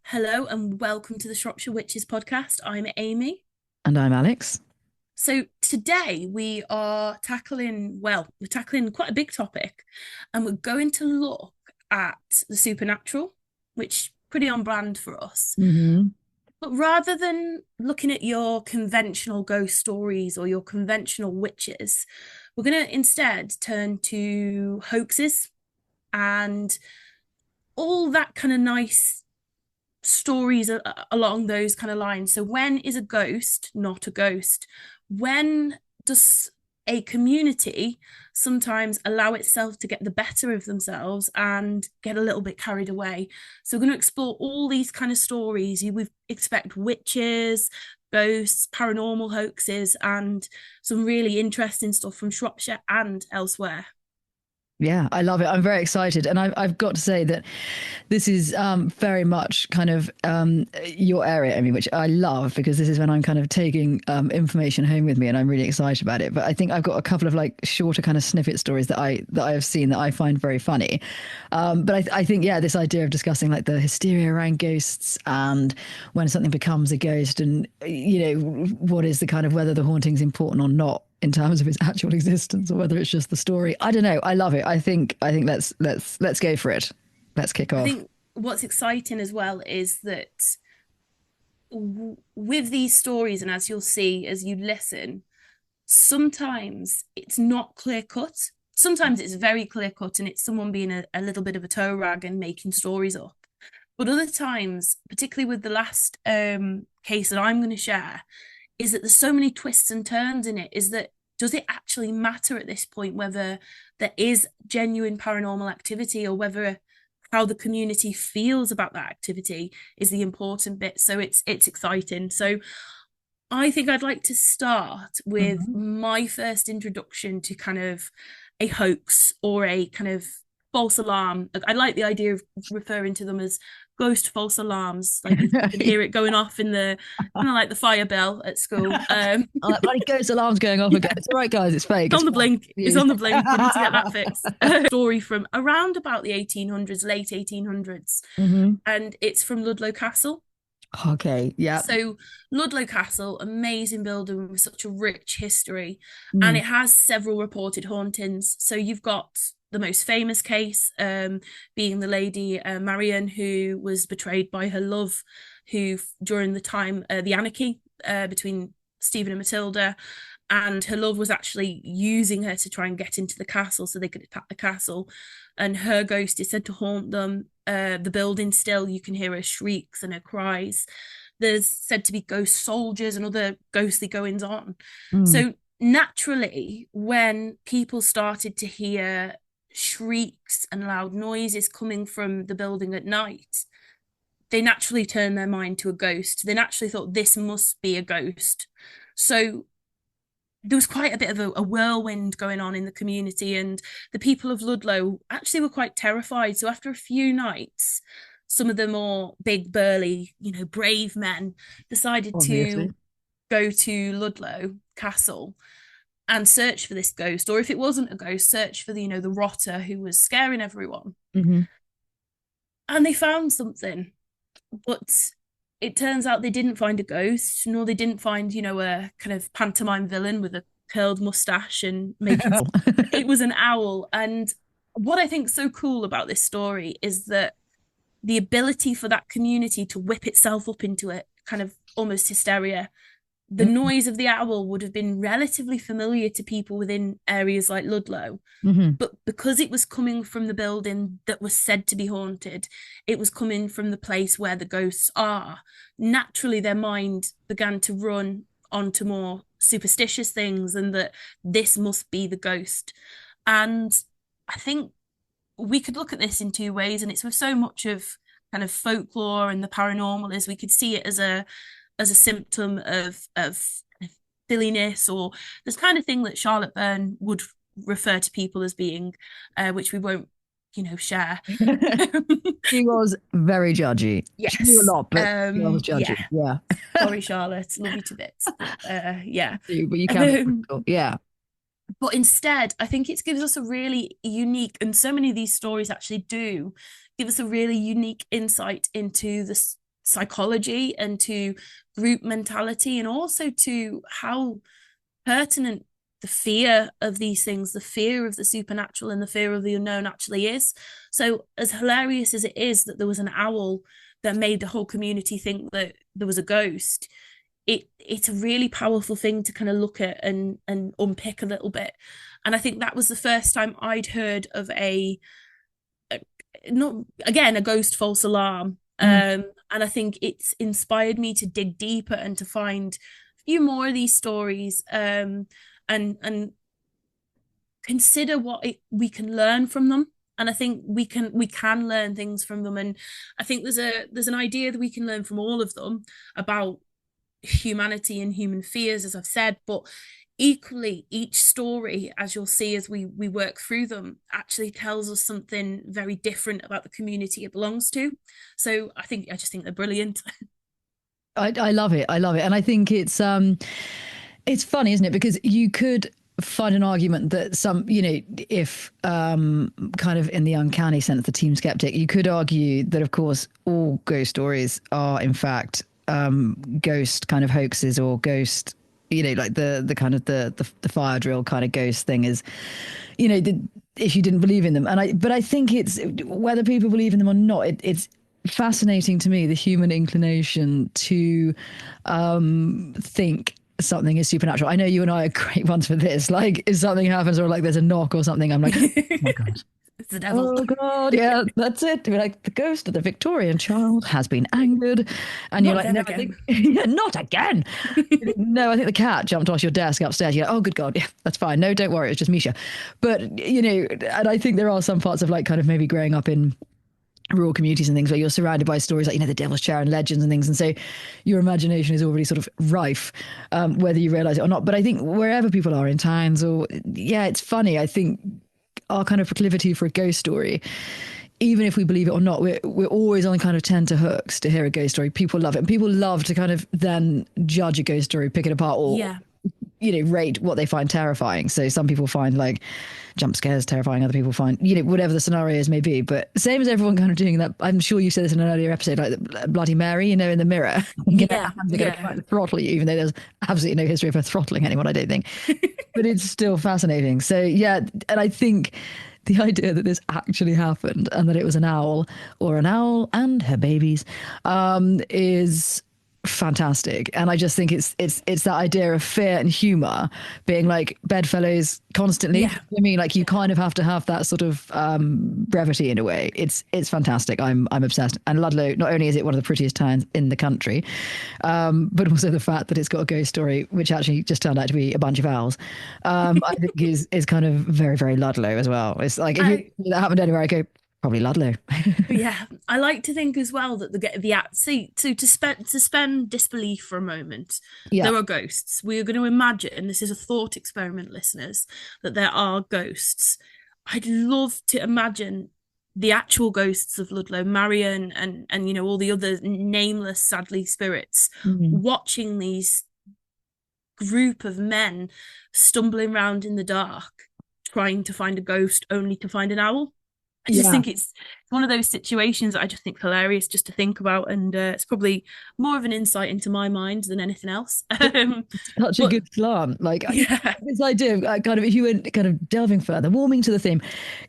Hello and welcome to the Shropshire Witches podcast. I'm Amy. And I'm Alex. So today we're tackling quite a big topic and we're going to look at the supernatural, which pretty on brand for us. Hmm. But rather than looking at your conventional ghost stories or your conventional witches, we're going to instead turn to hoaxes and all that kind of nice stories along those kind of lines. So, when is a ghost not a ghost? When does a community sometimes allow itself to get the better of themselves and get a little bit carried away? So, we're going to explore all these kind of stories. You would expect witches, ghosts, paranormal hoaxes, and some really interesting stuff from Shropshire and elsewhere. Yeah, I love it. I'm very excited. And I've got to say that this is very much kind of your area, I mean, which I love because this is when I'm kind of taking information home with me and I'm really excited about it. But I think I've got a couple of like shorter kind of snippet stories that I have seen that I find very funny. But I think, yeah, this idea of discussing like the hysteria around ghosts and when something becomes a ghost and, what is the kind of whether the haunting's important or not in terms of its actual existence or whether it's just the story. I don't know. I love it. I think let's go for it. Let's kick I off. think what's exciting as well is that with these stories, and as you'll see as you listen, sometimes it's not clear cut. Sometimes it's very clear cut and it's someone being a little bit of a toe rag and making stories up. But other times, particularly with the last case that I'm going to share, is that there's so many twists and turns in it. Is that does it actually matter at this point whether there is genuine paranormal activity or whether how the community feels about that activity is the important bit. So it's exciting. So I think I'd like to start with Mhm. my first introduction to kind of a hoax or a kind of false alarm. I like the idea of referring to them as ghost false alarms. Like you can hear it going off in the kind of like the fire bell at school. Oh, that bloody ghost alarm's going off again. Yeah, It's all right, guys. It's fake. it's It's on the fine. blink. It's Use. on the blink. We need to get that fixed. Story from around about the 1800s, late 1800s, Hmm. and it's from Ludlow Castle. Okay. Yeah. So Ludlow Castle, amazing building with such a rich history, and Mm. it has several reported hauntings. So you've got the most famous case being the lady Marion, who was betrayed by her love, who during the time the anarchy between Stephen and Matilda, and her love was actually using her to try and get into the castle so they could attack the castle. And her ghost is said to haunt them. The building still, you can hear her shrieks and her cries. There's said to be ghost soldiers and other ghostly goings on. Mm. So naturally, when people started to hear shrieks and loud noises coming from the building at night, they naturally turned their mind to a ghost. They naturally thought this must be a ghost. So there was quite a bit of a whirlwind going on in the community, and the people of Ludlow actually were quite terrified. So after a few nights, some of the more big, burly, brave men decided Obviously. to go to Ludlow Castle and search for this ghost, or if it wasn't a ghost, search for the rotter who was scaring everyone. Hmm. And they found something, but it turns out they didn't find a ghost, nor they didn't find, a kind of pantomime villain with a curled mustache and making. It was an owl. And what I think so cool about this story is that the ability for that community to whip itself up into a kind of almost hysteria. The noise of the owl would have been relatively familiar to people within areas like Ludlow, Hmm. but because it was coming from the building that was said to be haunted, it was coming from the place where the ghosts are. Naturally, their mind began to run onto more superstitious things and that this must be the ghost. And I think we could look at this in two ways, and it's with so much of kind of folklore and the paranormal is we could see it as a symptom of silliness or this kind of thing that Charlotte Byrne would refer to people as being, which we won't, share. She was very judgy. She knew a Yes. lot, but she was Yeah. judgy. Yeah. Sorry, Charlotte. Love you to bits. But yeah. But you can be Um, critical. Yeah. but instead, I think it gives us a really unique, and so many of these stories actually do give us a really unique insight into the psychology and to group mentality, and also to how pertinent the fear of these things, the fear of the supernatural and the fear of the unknown actually is. So, as hilarious as it is that there was an owl that made the whole community think that there was a ghost, it's a really powerful thing to kind of look at and unpick a little bit. And I think that was the first time I'd heard of a not again a ghost false alarm. And I think it's inspired me to dig deeper and to find a few more of these stories, and consider we can learn from them. And I think we can learn things from them. And I think there's an idea that we can learn from all of them about humanity and human fears, as I've said, but equally each story, as you'll see as we work through them, actually tells us something very different about the community it belongs to. So I just think they're brilliant. I love it. I love it. And I think it's funny, isn't it? Because you could find an argument that if kind of in the uncanny sense, the team skeptic, you could argue that, of course, all ghost stories are in fact ghost kind of hoaxes, or ghost, like the kind of the fire drill kind of ghost thing is, if you didn't believe in them. But I think it's whether people believe in them or not, it's fascinating to me, the human inclination to think something is supernatural. I know you and I are great ones for this. Like, if something happens or like there's a knock or something, I'm like, oh my God. It's the devil. Oh God, yeah, that's it. We're like, the ghost of the Victorian child has been angered. And you're like, no, yeah, not again. No, I think the cat jumped off your desk upstairs. You're like, oh, good God, yeah, that's fine. No, don't worry, it's just Misha. But, and I think there are some parts of like kind of maybe growing up in rural communities and things where you're surrounded by stories like, the devil's chair and legends and things. And so your imagination is already sort of rife, whether you realize it or not. But I think wherever people are in towns it's funny. I think our kind of proclivity for a ghost story, even if we believe it or not, we're always on kind of 10 to hooks to hear a ghost story. People love it. And people love to kind of then judge a ghost story, pick it apart, or, rate what they find terrifying. So some people find like jump scares terrifying. Other people find, whatever the scenarios may be. But same as everyone kind of doing that. I'm sure you said this in an earlier episode, like the Bloody Mary, in the mirror. They're going to throttle you, even though there's absolutely no history of her throttling anyone, I don't think. But it's still fascinating. So yeah, and I think the idea that this actually happened and that it was an owl, or an owl and her babies, is fantastic. And I just think it's that idea of fear and humor being like bedfellows constantly. I mean, like, you kind of have to have that sort of brevity in a way. It's fantastic. I'm obsessed. And Ludlow, not only is it one of the prettiest towns in the country, but also the fact that it's got a ghost story, which actually just turned out to be a bunch of owls, I think is kind of very, very Ludlow as well. It's like, if that happened anywhere, I go, probably Ludlow. Yeah, I like to think as well that to suspend disbelief for a moment. There are ghosts. We are going to imagine, this is a thought experiment, listeners, that there are ghosts. I'd love to imagine the actual ghosts of Ludlow, Marion, and all the other nameless, sadly, spirits watching these group of men stumbling around in the dark, trying to find a ghost, only to find an owl. I just think it's one of those situations that I just think hilarious just to think about, and it's probably more of an insight into my mind than anything else. Such a good slant. Like, this idea of kind of, if you went kind of delving further, warming to the theme,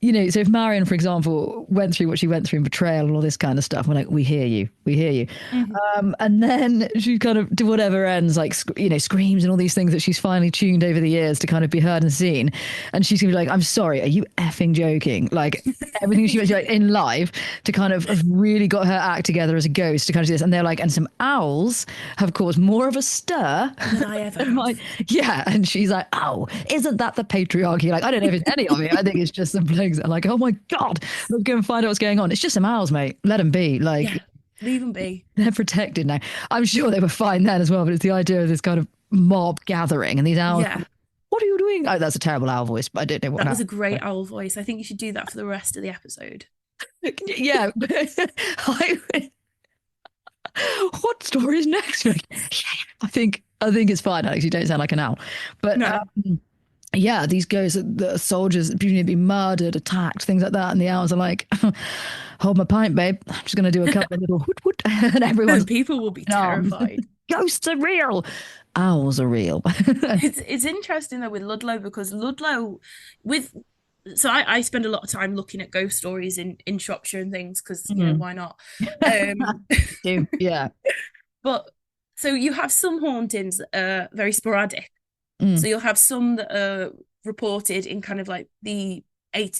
so if Marion, for example, went through what she went through in betrayal and all this kind of stuff, we're like, we hear you. And then she kind of, to whatever ends, like, screams and all these things that she's finally tuned over the years to kind of be heard and seen. And she's gonna be like, I'm sorry, are you effing joking? Like, everything she went through in life to kind of have really got her act together as a ghost to kind of do this. And they're like, and some owls have caused more of a stir than I ever have. Yeah. And she's like, oh, isn't that the patriarchy? Like, I don't know if it's any of it. I think it's just some blokes that are like, oh my God, let's go and find out what's going on. It's just some owls, mate. Let them be. Like, leave them be. They're protected now. I'm sure they were fine then as well, but it's the idea of this kind of mob gathering and these owls. What are you doing? Oh, that's a terrible owl voice, but I don't know what. That was a great owl voice. I think you should do that for the rest of the episode. Yeah. What story is next week? I think it's fine, Alex. You don't sound like an owl. But no. yeah, these ghosts, the soldiers, people need to be murdered, attacked, things like that. And the owls are like, hold my pint, babe. I'm just going to do a couple of little hoot hoot. And No, everyone's people will be in arms. terrified. Ghosts are real. Owls are real. It's interesting though with Ludlow, because Ludlow, with so I spend a lot of time looking at ghost stories in Shropshire and things, because Mm. why not? Um, Yeah. but so you have some hauntings that are very sporadic. So Mm. you'll have some that are reported in kind of like the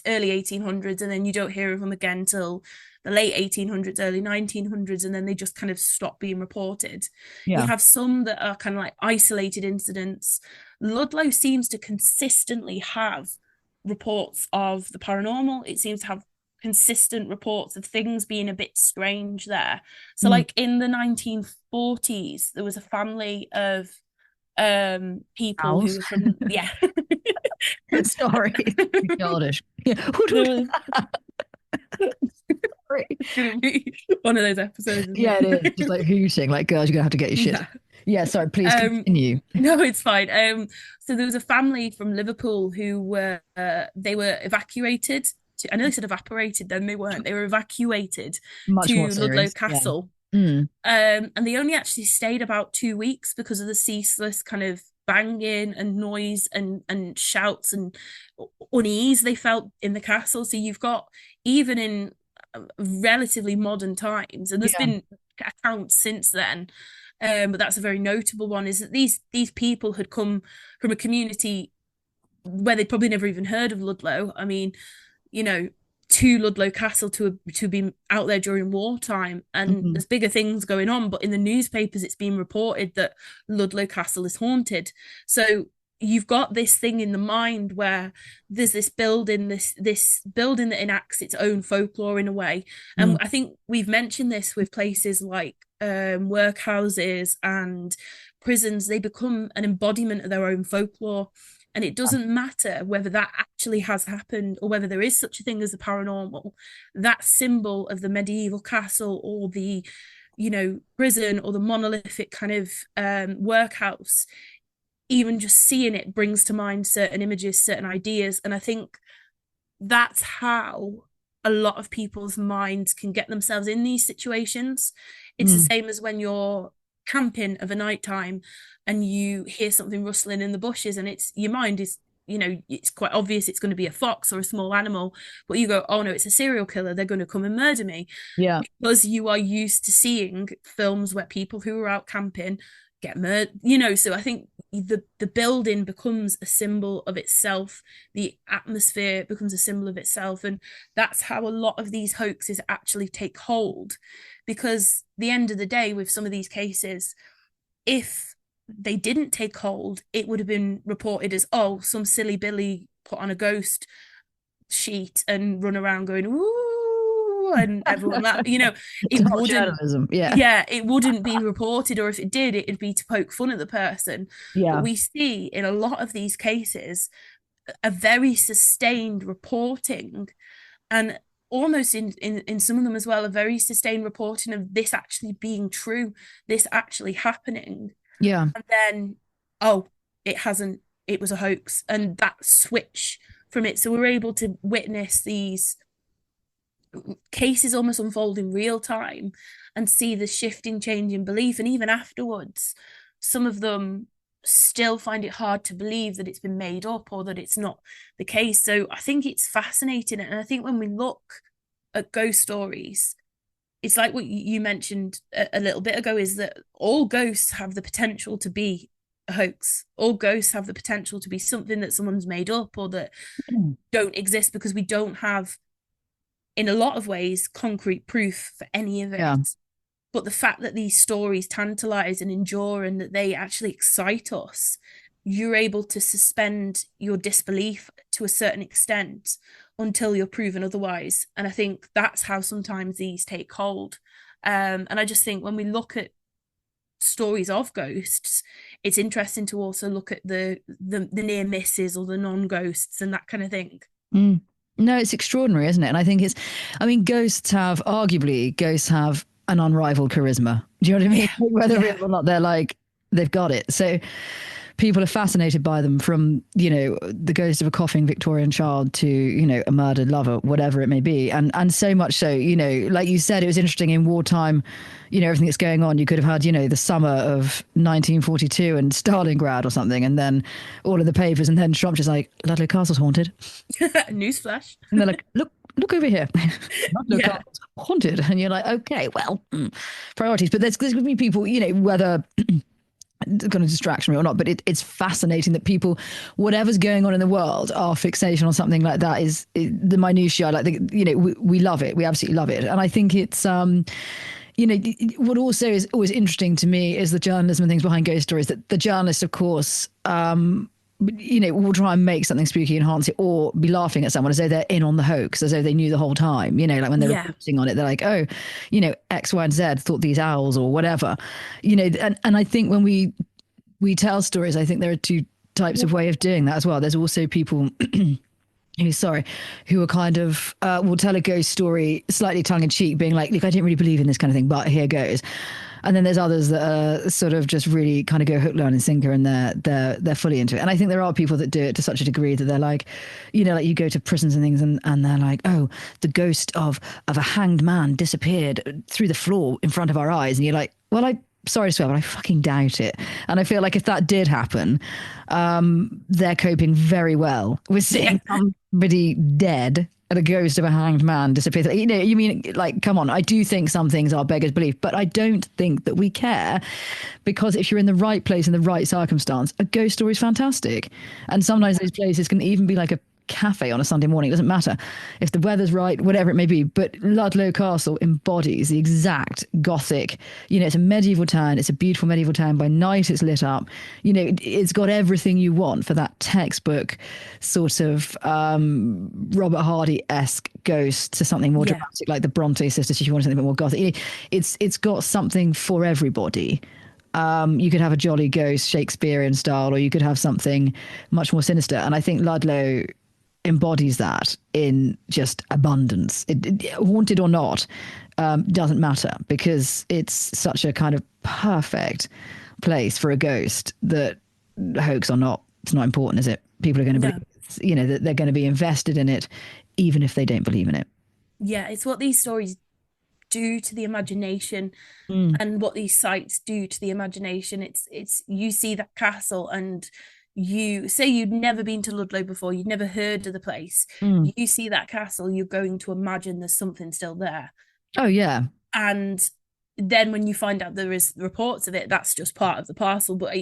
early 1800s, and then you don't hear of them again till the late 1800s, early 1900s, and then they just kind of stop being reported. You Yeah. have some that are kind of like isolated incidents. Ludlow seems to consistently have reports of the paranormal. It seems to have consistent reports of things being a bit strange there. So, Mm. like in the 1940s, there was a family of people who Owls. were from, yeah. Sorry. Childish. Yeah. There was Sorry. It's gonna be one of those episodes, isn't Yeah, it is. Just it? like hooting, like, girls, you're going to have to get your shit. Yeah. Yeah, sorry, please Um, continue. no, it's fine. So there was a family from Liverpool who were they were evacuated to, I know they said evaporated, then they weren't. They were evacuated Much more to Ludlow serious. Yeah. Castle. Mm. And they only actually stayed about 2 weeks because of the ceaseless kind of banging and noise and shouts and unease they felt in the castle. So you've got, even in relatively modern times, and there's Yeah. been accounts since then, but that's a very notable one, is that these people had come from a community where they'd probably never even heard of Ludlow. I mean, you know, to Ludlow Castle to be out there during wartime, and Mm. there's bigger things going on, but in the newspapers it's been reported that Ludlow Castle is haunted. So you've got this thing in the mind where there's this building that enacts its own folklore in a way. And Mm. I think we've mentioned this with places like workhouses and prisons. They become an embodiment of their own folklore. And it doesn't matter whether that actually has happened or whether there is such a thing as the paranormal. That symbol of the medieval castle or the, prison or the monolithic kind of workhouse, even just seeing it brings to mind certain images, certain ideas. And I think that's how a lot of people's minds can get themselves in these situations. It's the Mm. same as when you're camping of a night time and you hear something rustling in the bushes, and it's your mind is, it's quite obvious it's going to be a fox or a small animal, but you go, oh no, it's a serial killer, they're going to come and murder me, Yeah. because you are used to seeing films where people who are out camping get murdered, so I think the building becomes a symbol of itself, the atmosphere becomes a symbol of itself, and that's how a lot of these hoaxes actually take hold. Because the end of the day, with some of these cases, if they didn't take hold, it would have been reported as, oh, some silly Billy put on a ghost sheet and run around going, ooh, and everyone that, it Top wouldn't, journalism. Yeah. yeah, it wouldn't be reported, or if it did, it'd be to poke fun at the person. But Yeah. we see in a lot of these cases a very sustained reporting, and almost in some of them as well, a very sustained reporting of this actually being true, this actually happening. Yeah. And then, oh, it hasn't, it was a hoax. And that switch from it. So we're able to witness these cases almost unfold in real time and see the shifting change in belief. And even afterwards, some of them still find it hard to believe that it's been made up or that it's not the case. So I think it's fascinating. And I think when we look at ghost stories, it's like what you mentioned a little bit ago, is that all ghosts have the potential to be a hoax. All ghosts have the potential to be something that someone's made up or that Mm. don't exist, because we don't have, in a lot of ways, concrete proof for any of Yeah. it. But the fact that these stories tantalize and endure and that they actually excite us, you're able to suspend your disbelief to a certain extent until you're proven otherwise. And I think that's how sometimes these take hold. And I just think when we look at stories of ghosts, it's interesting to also look at the near misses or the non-ghosts and that kind of thing. Mm. No, it's extraordinary, isn't it? And I think ghosts have an unrivaled charisma. Do you know what I mean? Yeah, Whether yeah. real or not, they've got it. So people are fascinated by them, from, you know, the ghost of a coughing Victorian child to, you know, a murdered lover, whatever it may be. And so much so, you know, like you said, it was interesting in wartime, you know, everything that's going on. You could have had, you know, the summer of 1942 and Stalingrad or something, and then all of the papers, and then Trump just like, Ludlow Castle's haunted. Newsflash. And they're like, look over here. Ludlow Yeah. Castle's haunted. And you're like, okay, well, priorities. But there's going to be people, you know, whether kind of distraction or not, but it's fascinating that people, whatever's going on in the world, our fixation on something like that is the minutiae. Like, you know, we love it. We absolutely love it. And I think it's, you know, what also is always interesting to me is the journalism and things behind ghost stories, that the journalists, of course, you know, will try and make something spooky, enhance it, or be laughing at someone as though they're in on the hoax, as though they knew the whole time. You know, like when they're reporting on it, they're like, oh, you know, X, Y, and Z thought these owls or whatever. You know, and I think when we tell stories, I think there are two types of way of doing that as well. There's also people who are kind of will tell a ghost story slightly tongue in cheek, being like, look, I didn't really believe in this kind of thing, but here goes. And then there's others that are sort of just really kind of go hook, line, and sinker, and they're fully into it. And I think there are people that do it to such a degree that they're like, you know, like you go to prisons and things, and they're like, oh, the ghost of a hanged man disappeared through the floor in front of our eyes, and you're like, well, sorry to swear, but I fucking doubt it. And I feel like if that did happen, they're coping very well with seeing somebody dead and a ghost of a hanged man disappear. You know, you mean, like, come on. I do think some things are beggars belief, but I don't think that we care, because if you're in the right place in the right circumstance, a ghost story is fantastic. And sometimes those places can even be like a cafe on a Sunday morning. It doesn't matter if the weather's right, whatever it may be. But Ludlow Castle embodies the exact Gothic, you know, it's a medieval town. It's a beautiful medieval town. By night it's lit up. You know, it's got everything you want for that textbook sort of Robert Hardy-esque ghost to something more dramatic, like the Bronte sisters, if you want something a bit more Gothic. It's got something for everybody. You could have a jolly ghost Shakespearean style, or you could have something much more sinister. And I think Ludlow embodies that in just abundance. Haunted or not, doesn't matter, because it's such a kind of perfect place for a ghost that, hoax or not, it's not important, is it? People are going to be, you know, that they're going to be invested in it, even if they don't believe in it. Yeah, it's what these stories do to the imagination, and what these sites do to the imagination. It's you see that castle, and you say you'd never been to Ludlow before, you'd never heard of the place. You see that castle, you're going to imagine there's something still there. Oh yeah. And then when you find out there is reports of it, that's just part of the parcel. But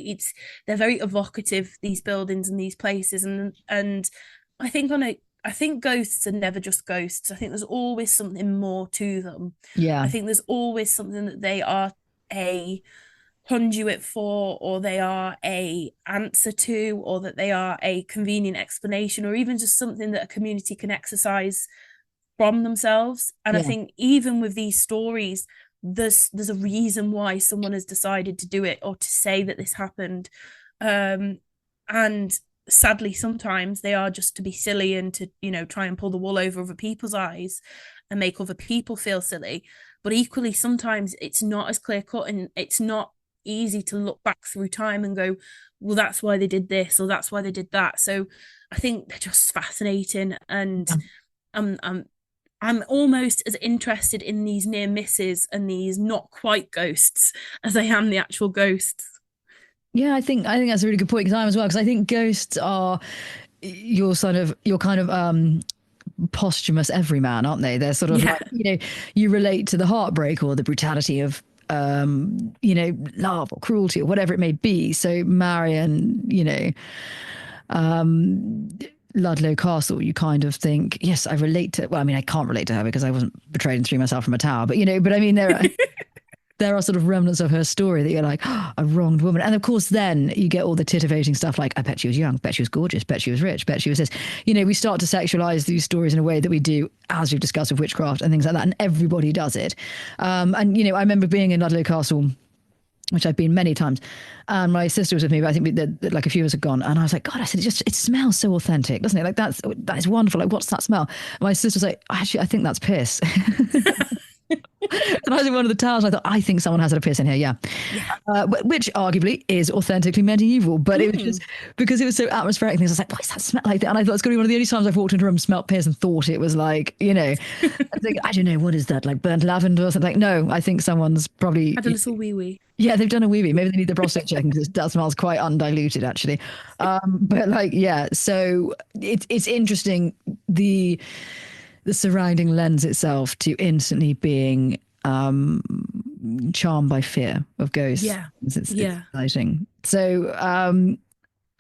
they're very evocative, these buildings and these places, and I think ghosts are never just ghosts. I think there's always something more to them. Yeah. I think there's always something that they are a conduit for, or they are a answer to, or that they are a convenient explanation, or even just something that a community can exercise from themselves. And I think even with these stories, there's a reason why someone has decided to do it or to say that this happened. And sadly, sometimes they are just to be silly and to, you know, try and pull the wool over other people's eyes and make other people feel silly. But equally, sometimes it's not as clear cut, and it's not easy to look back through time and go, well, that's why they did this, or that's why they did that. So I think they're just fascinating, and I'm almost as interested in these near misses and these not quite ghosts as I am the actual ghosts. Yeah, I think that's a really good point, because I am as well, because I think ghosts are your kind of posthumous everyman, aren't they? They're sort of like, you know, you relate to the heartbreak or the brutality of you know, love or cruelty or whatever it may be. So Marion, you know, Ludlow Castle, you kind of think, yes, I relate to, well, I mean, I can't relate to her because I wasn't betrayed and threw myself from a tower, but, you know, but I mean, there are sort of remnants of her story that you're like, oh, a wronged woman. And of course, then you get all the titivating stuff like, I bet she was young, bet she was gorgeous, bet she was rich, bet she was this. You know, we start to sexualize these stories in a way that we do, as we've discussed, with witchcraft and things like that. And everybody does it. And, you know, I remember being in Ludlow Castle, which I've been many times. And my sister was with me, but I think that like a few of us had gone. And I was like, God, I said, it smells so authentic, doesn't it? Like, that is wonderful. Like, what's that smell? And my sister was like, actually, I think that's piss. And I was in one of the towers. I thought, I think someone has had a piss in here. Yeah. Yeah. Which arguably is authentically medieval, but it was just Mm. because it was so atmospheric. Things I was like, why does that smell like that? And I thought it's going to be one of the only times I've walked into a room, smelt piss, and thought it was like, I think, I don't know, what is that, like burnt lavender or something? Like, no, I think someone's probably, Had a little wee wee. yeah, they've done a wee wee. Maybe they need the prostate checking because that smells quite undiluted, actually. But like, yeah, so it's interesting the surrounding lends itself to instantly being charmed by fear of ghosts. Yeah. It's Yeah. exciting. So,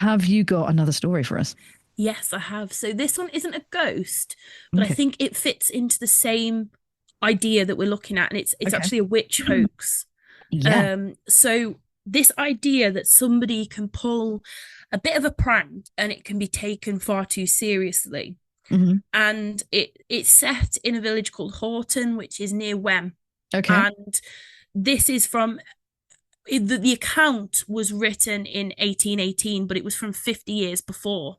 have you got another story for us? Yes, I have. So this one isn't a ghost, but I Okay. think it fits into the same idea that we're looking at, and it's Okay. actually a witch hoax. Yeah. So this idea that somebody can pull a bit of a prank and it can be taken far too seriously. Hmm. And it's set in a village called Horton, which is near Wem. Okay. And this is from the account was written in 1818, but it was from 50 years before.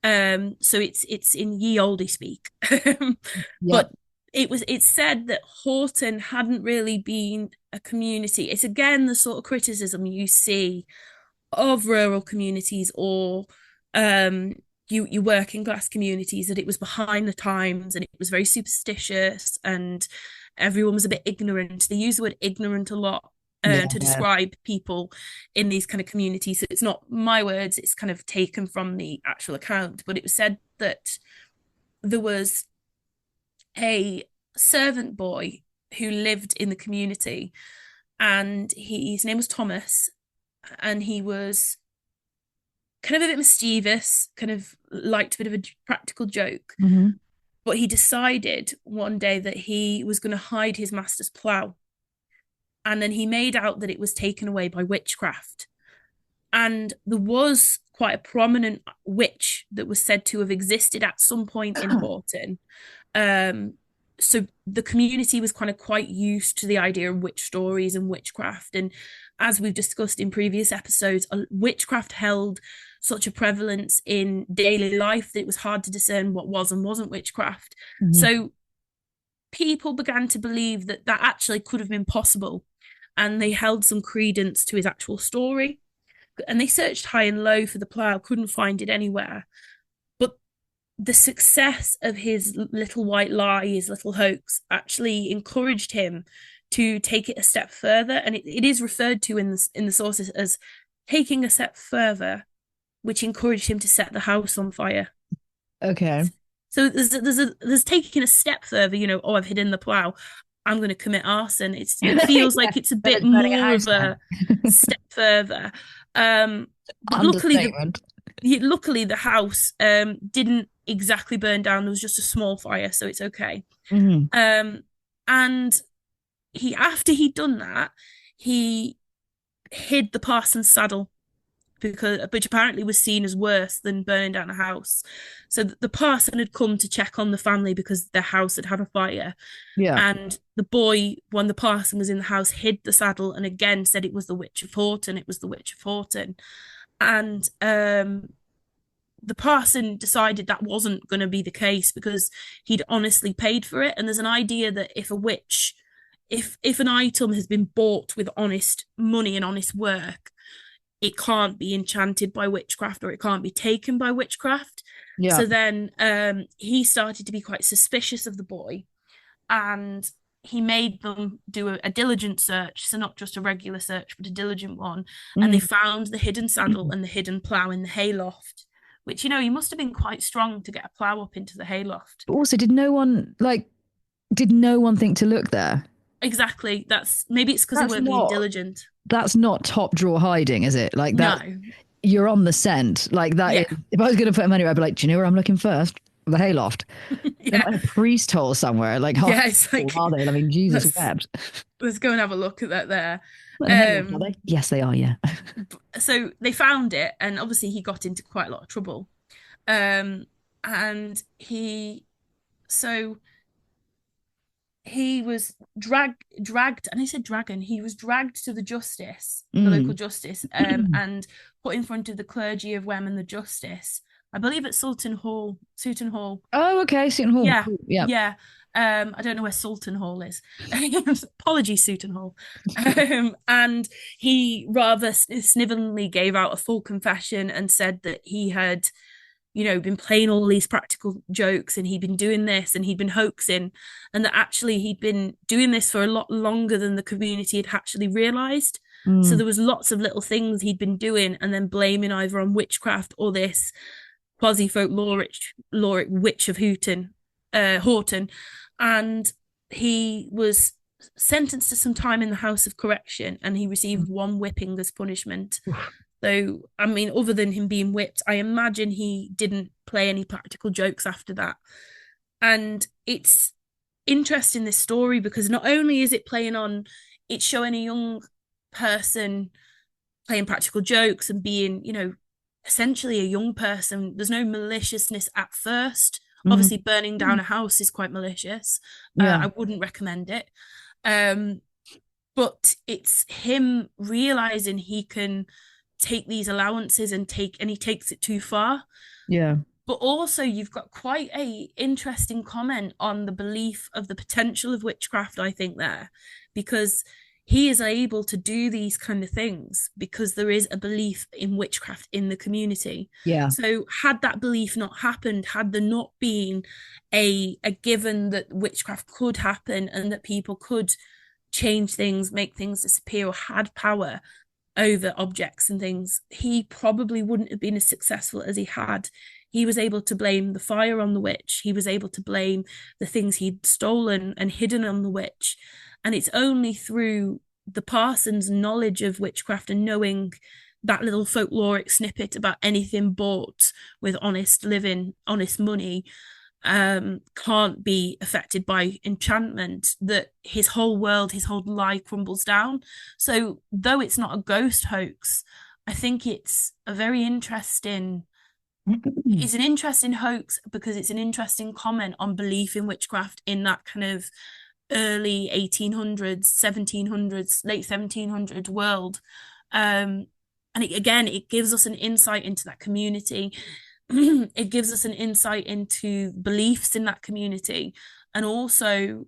So it's in ye olde speak. Yep. But it's said that Horton hadn't really been a community. It's again the sort of criticism you see of rural communities or you working class communities, that it was behind the times and it was very superstitious and everyone was a bit ignorant. They use the word ignorant a lot to Yeah. describe people in these kind of communities. So it's not my words, it's kind of taken from the actual account. But it was said that there was a servant boy who lived in the community, and his name was Thomas, and he was kind of a bit mischievous, kind of liked a bit of a practical joke. Hmm. But he decided one day that he was going to hide his master's plough. And then he made out that it was taken away by witchcraft. And there was quite a prominent witch that was said to have existed at some point in Horton. Um, so the community was kind of quite used to the idea of witch stories and witchcraft. And as we've discussed in previous episodes, witchcraft held such a prevalence in daily life that it was hard to discern what was and wasn't witchcraft. Hmm. So people began to believe that that actually could have been possible, and they held some credence to his actual story. And they searched high and low for the plough, couldn't find it anywhere. But the success of his little white lie, his little hoax, actually encouraged him to take it a step further. And it is referred to in the sources as taking a step further, which encouraged him to set the house on fire. Okay. So there's taking a step further. Oh, I've hidden the plough, I'm going to commit arson. It feels Yeah. like it's a Then bit it's burning a more house of down. a step further. But Understatement. luckily the house didn't exactly burn down. There was just a small fire, so it's okay. Hmm. And after he'd done that, he hid the parson's saddle, which apparently was seen as worse than burning down a house. So the parson had come to check on the family because their house had had a fire. Yeah. And the boy, when the parson was in the house, hid the saddle and again said it was the Witch of Horton. It was the Witch of Horton. And the parson decided that wasn't going to be the case because he'd honestly paid for it. And there's an idea that if a witch, if an item has been bought with honest money and honest work, it can't be enchanted by witchcraft or it can't be taken by witchcraft. Yeah. So then he started to be quite suspicious of the boy, and he made them do a diligent search. So not just a regular search, but a diligent one. And they found the hidden saddle and the hidden plough in the hayloft, which, he must have been quite strong to get a plough up into the hayloft. But also, did no one think to look there? Exactly. Maybe it's because they weren't being diligent. That's not top drawer hiding, is it? Like that, No. you're on the scent. Like that. Yeah. If I was going to put money, I'd be like, do you know where I'm looking first? The hayloft. Yeah. In a priest hole somewhere. Like, Yeah, it's like, are they? I mean, Jesus wept. Let's go and have a look at that there. Are they? Yes, they are. Yeah. So they found it, and obviously he got into quite a lot of trouble. And so he was dragged, and I said dragon. He was dragged to the local justice, and put in front of the clergy of Wem and the justice. I believe at Sutton Hall. Oh, okay, Sutton Hall. Yeah, cool. Yeah. yeah. I don't know where Sultan Hall is. Apologies, Sultan Hall. And he rather snivelingly gave out a full confession and said that he had, been playing all these practical jokes and he'd been doing this and he'd been hoaxing, and that actually he'd been doing this for a lot longer than the community had actually realized. So Mm, there was lots of little things he'd been doing and then blaming either on witchcraft or this quasi folkloric witch of Horton, and he was sentenced to some time in the House of Correction, and he received one whipping as punishment. So, I mean, other than him being whipped, I imagine he didn't play any practical jokes after that. And it's interesting, this story, because not only is it playing on, it's showing a young person playing practical jokes and being, essentially a young person. There's no maliciousness at first. mm, Obviously, burning down a house is quite malicious. yeah, I wouldn't recommend it. Um, but it's him realizing he can take these allowances and he takes it too far. yeah, But also, you've got quite a interesting comment on the belief of the potential of witchcraft, I think, there, because he is able to do these kind of things because there is a belief in witchcraft in the community. yeah, So had that belief not happened, had there not been a given that witchcraft could happen and that people could change things, make things disappear, or had power over objects and things, he probably wouldn't have been as successful as he had. He was able to blame the fire on the witch. He was able to blame the things he'd stolen and hidden on the witch. And it's only through the parson's knowledge of witchcraft and knowing that little folkloric snippet about anything bought with honest living, honest money, can't be affected by enchantment, that his whole world, his whole lie crumbles down. So though it's not a ghost hoax, I think it's an interesting hoax because it's an interesting comment on belief in witchcraft in that kind of early 1800s, 1700s, late 1700s world. And it gives us an insight into that community. It gives us an insight into beliefs in that community, and also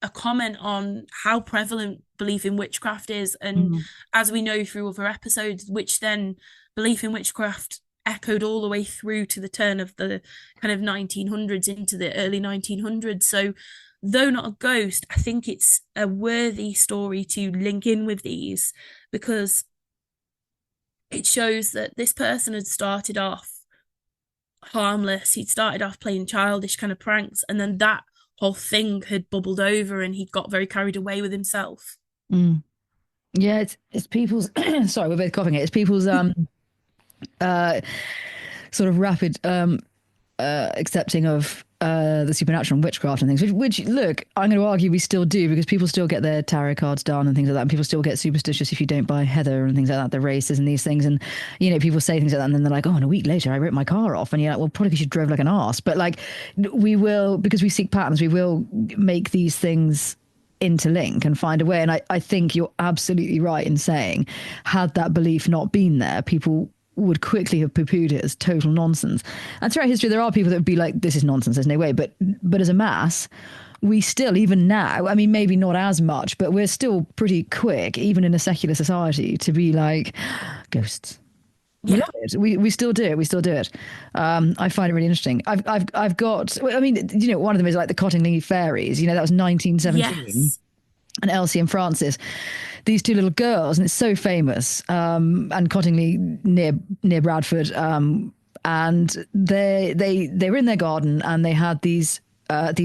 a comment on how prevalent belief in witchcraft is. And mm, as we know through other episodes, which then belief in witchcraft echoed all the way through to the turn of the kind of 1900s into the early 1900s. So though not a ghost, I think it's a worthy story to link in with these, because it shows that this person had started off harmless. He'd started off playing childish kind of pranks, and then that whole thing had bubbled over and he'd got very carried away with himself. mm. Yeah. It's people's. Sorry, we're both coughing it. It's people's uh sort of rapid accepting of the supernatural and witchcraft and things, which look, I'm going to argue we still do, because people still get their tarot cards done and things like that, and people still get superstitious if you don't buy heather and things like that, the races and these things, and people say things like that, and then they're like, oh, and a week later I wrote my car off, and you're like, well, probably because you drove like an arse. But like, we will, because we seek patterns, we will make these things interlink and find a way. And I think you're absolutely right in saying, had that belief not been there, people would quickly have poo-pooed it as total nonsense. And throughout history, there are people that would be like, this is nonsense, there's no way. But as a mass, we still, even now, I mean, maybe not as much, but we're still pretty quick, even in a secular society, to be like, ghosts. We Yeah. love it. We still do it. We still do it. I find it really interesting. I've got. I mean, one of them is like the Cottingley fairies. That was 1917, Yes. and Elsie and Frances, these two little girls, and it's so famous. And Cottingley near Bradford, and they were in their garden, and they had these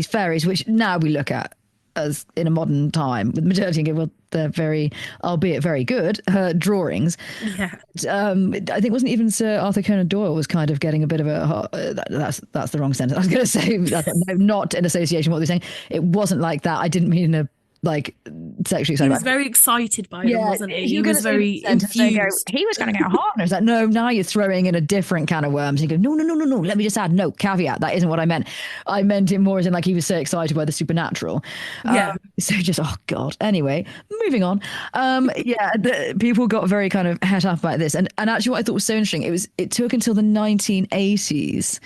fairies, which now we look at as in a modern time with modernity and go, well, they're very, albeit very good, drawings. Yeah. I think wasn't even Sir Arthur Conan Doyle was kind of getting a bit of that's the wrong sentence. I was going to say no, not in association with what they're saying. It wasn't like that. I didn't mean in a like sexually He excited was about it. very excited by them, Yeah, wasn't he? if He you're going to was say very sentence, don't go, infused. he was going to get hot. And it's like, no, now you're throwing in a different can of worms. You go, no, no, no, no, no. Let me just add, no, caveat. That isn't what I meant. I meant it more as in like he was so excited by the supernatural. Yeah. So just, oh God. Anyway, moving on. Yeah, people got very kind of het up about this. And actually what I thought was so interesting, it took until the 1980s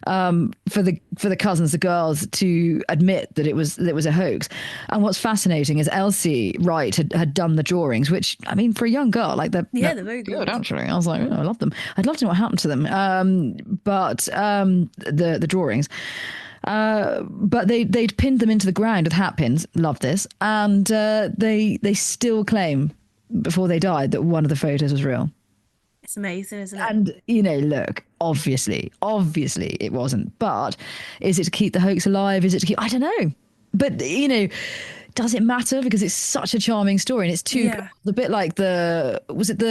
for the cousins, the girls, to admit that it was a hoax. And what's fascinating is Elsie Wright had done the drawings, which I mean, for a young girl, like they're Yeah, they're very good good. actually. I was like, oh, I love them. I'd love to know what happened to them. But the drawings. But they'd pinned them into the ground with hat pins. Love this, and they still claim before they died that one of the photos was real. It's amazing, isn't it? And, you know, look, obviously it wasn't. But is it to keep the hoax alive? Is it to keep, I don't know. But, you know, does it matter? Because it's such a charming story. And it's too, Yeah. a bit like was it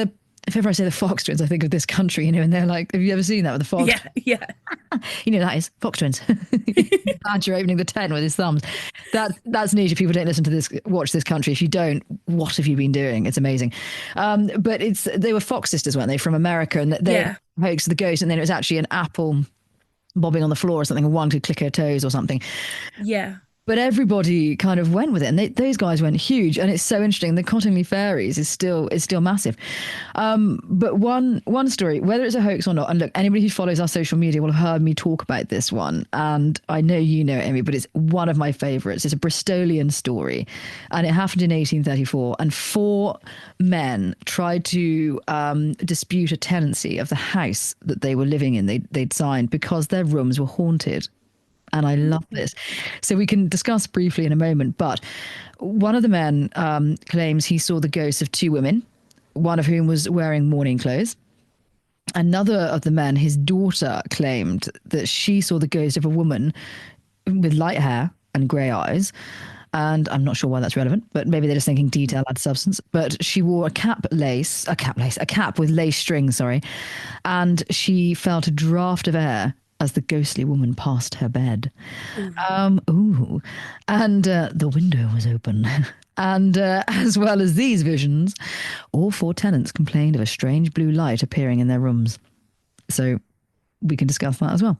if ever I say the Fox twins, I think of this country, you know, and they're like, have you ever seen that with the Fox? Yeah. Yeah. You know, that is Fox twins. Badger opening the tent with his thumbs. That's niche. If people don't listen to this, watch this country. If you don't, what have you been doing? It's amazing. But they were Fox sisters, weren't they, from America? And they Yeah. hoaxed the ghost, and then it was actually an apple bobbing on the floor or something, and one could click her toes or something. Yeah. But everybody kind of went with it, and those guys went huge. And it's so interesting. The Cottingley Fairies is still massive. But one story, whether it's a hoax or not, and look, anybody who follows our social media will have heard me talk about this one, and I know you know it, Amy, but it's one of my favourites. It's a Bristolian story, and it happened in 1834, and four men tried to dispute a tenancy of the house that they were living in. They'd signed because their rooms were haunted. And I love this. So we can discuss briefly in a moment. But one of the men claims he saw the ghosts of two women, one of whom was wearing mourning clothes. Another of the men, his daughter, claimed that she saw the ghost of a woman with light hair and grey eyes. And I'm not sure why that's relevant, but maybe they're just thinking detail adds substance. But she wore a cap with lace strings, sorry. And she felt a draft of air as the ghostly woman passed her bed. Ooh. And the window was open. And as well as these visions, all four tenants complained of a strange blue light appearing in their rooms. So we can discuss that as well.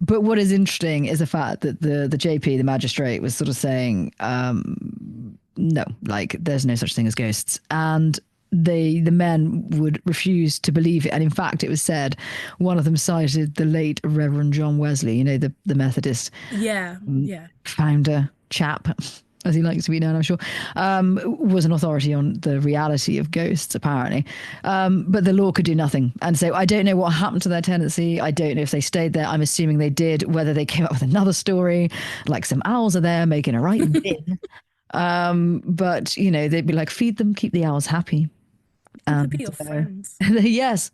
But what is interesting is the fact that the JP, the magistrate, was sort of saying, no, like there's no such thing as ghosts. And the men would refuse to believe it. And in fact, it was said one of them cited the late Reverend John Wesley, you know, the Methodist Yeah. Yeah. founder chap, as he likes to be known, I'm sure, was an authority on the reality of ghosts, apparently. But the law could do nothing. And so I don't know what happened to their tenancy. I don't know if they stayed there. I'm assuming they did, whether they came up with another story, like some owls are there making a right bin. But, you know, they'd be like, feed them, keep the owls happy. They could be your friends. Yes,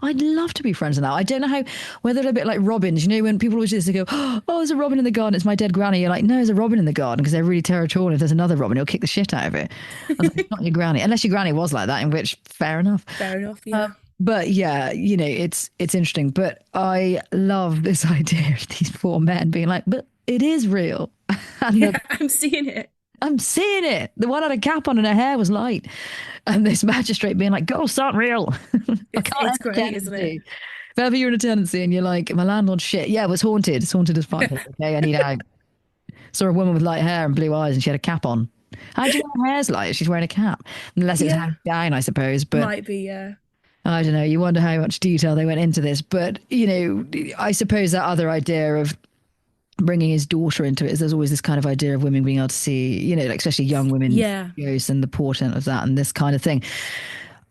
I'd love to be friends with that. I don't know whether they're a bit like robins. You know, when people always do this, they go, oh, there's a robin in the garden. It's my dead granny. You're like, no, there's a robin in the garden because they're really territorial. If there's another robin, he'll kick the shit out of it. I was like, it's not your granny. Unless your granny was like that, in which, fair enough. Fair enough. Yeah. But yeah, you know, it's interesting. But I love this idea of these four men being like, but it is real. And yeah, I'm seeing it. I'm seeing it. The one had a cap on and her hair was light. And this magistrate being like, ghosts aren't real. It's great, isn't it? If ever you're in a tenancy and you're like, my landlord's shit. Yeah, it was haunted. It's haunted as fuck. Okay, I need out. Saw a woman with light hair and blue eyes and she had a cap on. How do you know her hair's light? She's wearing a cap. Unless it was hand down, I suppose. But might be, yeah. I don't know. You wonder how much detail they went into this. But, you know, I suppose that other idea of bringing his daughter into it is there's always this kind of idea of women being able to see, you know, like especially young women, ghosts and the portent of that and this kind of thing.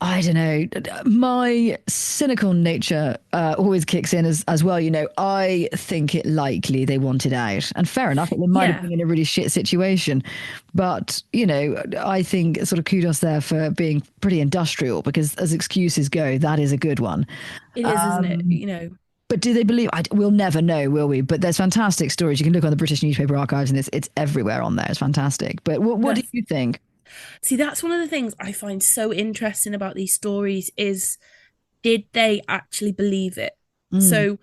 I don't know. My cynical nature always kicks in as well. You know, I think it likely they wanted out, and fair enough. They might have been in a really shit situation, but you know, I think sort of kudos there for being pretty industrial because as excuses go, that is a good one. It is, isn't it? You know. But do they believe? We'll never know, will we? But there's fantastic stories. You can look on the British newspaper archives, and it's everywhere on there. It's fantastic. But what do you think? See, that's one of the things I find so interesting about these stories is, did they actually believe it? So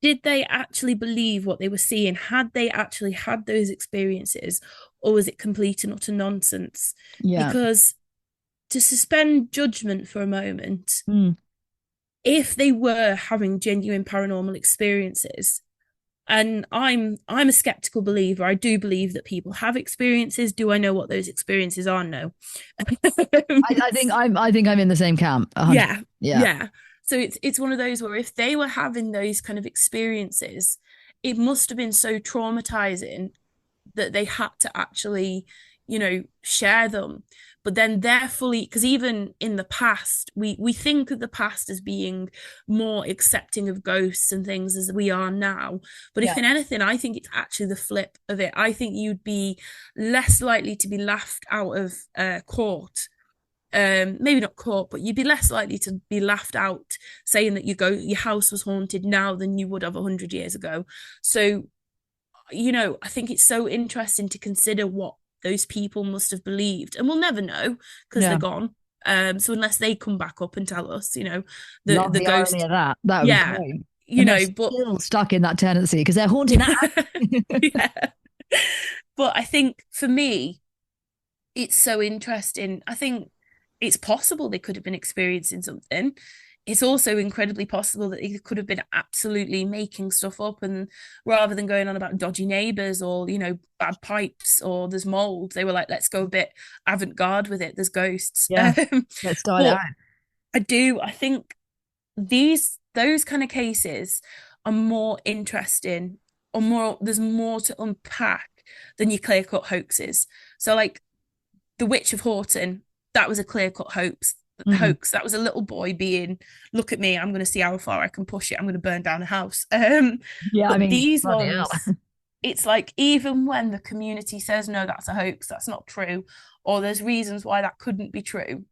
did they actually believe what they were seeing? Had they actually had those experiences? or was it complete and utter nonsense? Yeah. Because to suspend judgment for a moment, Mm. if they were having genuine paranormal experiences, and I'm a skeptical believer. I do believe that people have experiences. Do I know what those experiences are? No. I think I'm in the same camp. 100. Yeah, Yeah. yeah. So it's one of those where if they were having those kind of experiences, it must have been so traumatizing that they had to actually, share them. But then they're fully, because even in the past, we think of the past as being more accepting of ghosts and things as we are now. But Yeah. if in anything, I think it's actually the flip of it. I think you'd be less likely to be laughed out of court, maybe not court, but you'd be less likely to be laughed out saying that your house was haunted now than you would have 100 years ago. So, I think it's so interesting to consider what those people must have believed, and we'll never know because they're Yeah. gone. So unless they come back up and tell us, Love the the irony ghost, of that. That would be yeah, great. And they're but still stuck in that tendency because they're haunted now. yeah. But I think for me, it's so interesting. I think it's possible they could have been experiencing something. It's also incredibly possible that they could have been absolutely making stuff up, and rather than going on about dodgy neighbors or bad pipes or there's mold, they were like, let's go a bit avant-garde with it. There's ghosts. Yeah. Let's style it out. But I think those kind of cases are more interesting, or more, there's more to unpack than your clear-cut hoaxes. So like the Witch of Horton, that was a clear-cut hoax. Mm. That was a little boy being, look at me, I'm going to see how far I can push it, I'm going to burn down a house. Yeah, I But mean, these bloody hell. ones, it's like, even when the community says no, that's a hoax, that's not true, or there's reasons why that couldn't be true,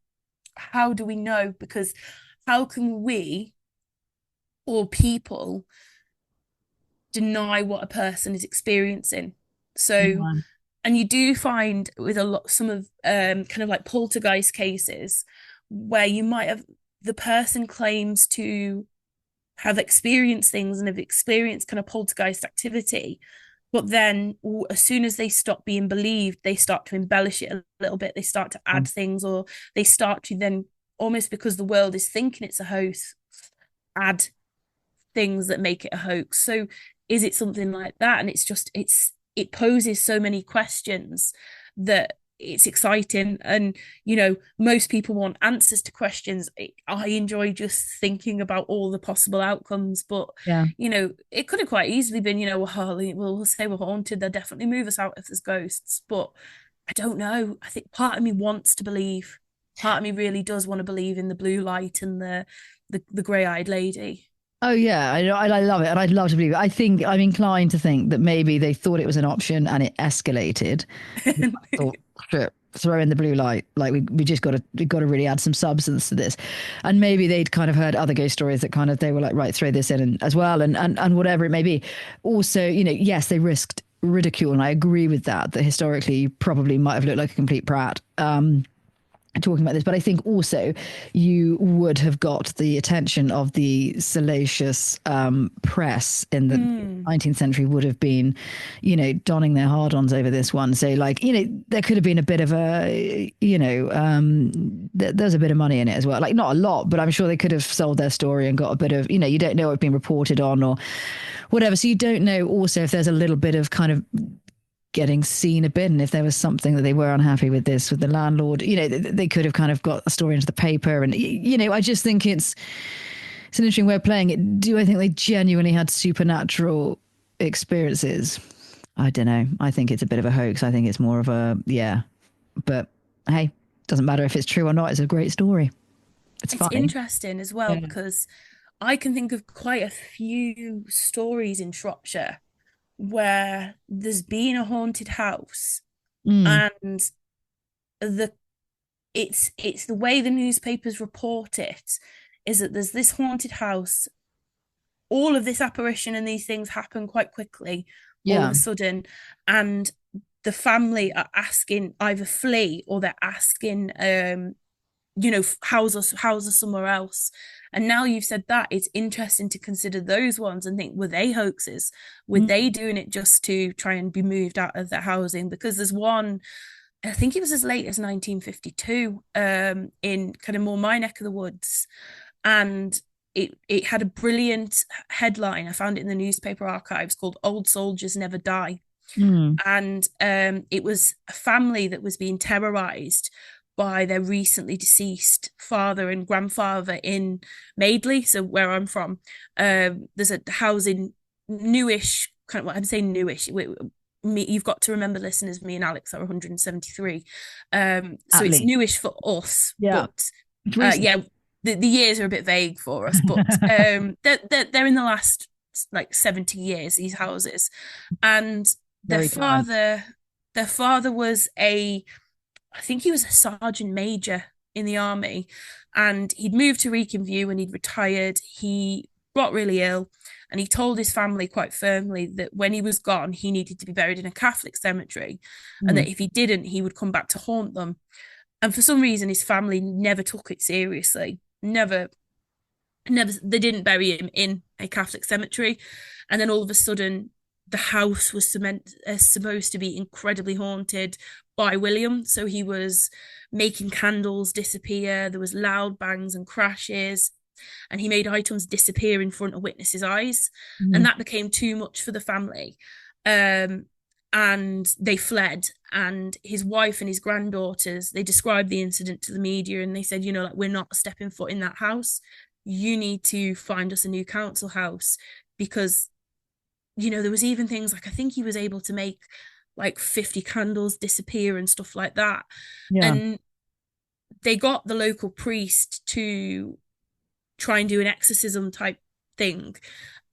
how do we know? Because how can we, or people, deny what a person is experiencing? So, Yeah. and you do find with some of kind of like poltergeist cases where you might have, the person claims to have experienced things and have experienced kind of poltergeist activity, but then as soon as they stop being believed, they start to embellish it a little bit, they start to add things, or they start to then, almost because the world is thinking it's a hoax, add things that make it a hoax. So is it something like that? And it poses so many questions that it's exciting. And most people want answers to questions. I enjoy just thinking about all the possible outcomes, but Yeah. it could have quite easily been, well, we'll say we're haunted, they'll definitely move us out if there's ghosts. But I don't know. I think part of me wants to believe. Part of me really does want to believe in the blue light and the grey-eyed lady. Oh yeah, I love it, and I'd love to believe it. I think I'm inclined to think that maybe they thought it was an option and it escalated. They thought, shit, throw in the blue light. Like we just got to really add some substance to this, and maybe they'd kind of heard other ghost stories that kind of they were like, right, throw this in as well, and whatever it may be. Also, yes, they risked ridicule, and I agree with that. That historically, you probably might have looked like a complete prat. Talking about this, but I think also you would have got the attention of the salacious press in the 19th century would have been, donning their hard-ons over this one. So like, there could have been a bit of a, there's a bit of money in it as well. Like not a lot, but I'm sure they could have sold their story and got a bit of, you don't know what's been reported on or whatever. So you don't know also if there's a little bit of kind of getting seen a bit, and if there was something that they were unhappy with the landlord, they could have kind of got a story into the paper. And I just think it's an interesting way of playing it. Do I think they genuinely had supernatural experiences? I don't know. I think it's a bit of a hoax. I think it's more of a, yeah, but hey, doesn't matter if it's true or not. It's a great story. It's It's funny. interesting as well Yeah. because I can think of quite a few stories in Shropshire where there's been a haunted house, Mm. and the it's the way the newspapers report it is that there's this haunted house, all of this apparition and these things happen quite quickly, all of Yeah. a sudden, and the family are asking either flee, or they're asking house us somewhere else. And now you've said that, it's interesting to consider those ones and think, were they hoaxes? Were they doing it just to try and be moved out of their housing? Because there's one, I think it was as late as 1952, in kind of more my neck of the woods, and it had a brilliant headline. I found it in the newspaper archives, called "Old Soldiers Never Die," Mm. and it was a family that was being terrorized by their recently deceased father and grandfather in Madeley, so where I'm from. There's a house in newish, kind of, what I'm saying newish. You've got to remember, listeners, me and Alex are 173. So At it's least. newish for us, Yeah. but It's recent. yeah, the years are a bit vague for us, but they're in the last like 70 years, these houses. And their Very kind. father, their father was I think he was a sergeant major in the army, and he'd moved to Wrekin View and he'd retired. He got really ill, and he told his family quite firmly that when he was gone, he needed to be buried in a Catholic cemetery, and Mm. that if he didn't, he would come back to haunt them. And for some reason, his family never took it seriously. Never, they didn't bury him in a Catholic cemetery. And then all of a sudden, the house was supposed to be incredibly haunted by William. So he was making candles disappear. There was loud bangs and crashes, and he made items disappear in front of witnesses' eyes. And Mm. that became too much for the family. Um, and they fled. And his wife and his granddaughters, they described the incident to the media, and they said, like, we're not stepping foot in that house. You need to find us a new council house, because there was even things like, I think he was able to make like 50 candles disappear and stuff like that. Yeah. And they got the local priest to try and do an exorcism type thing.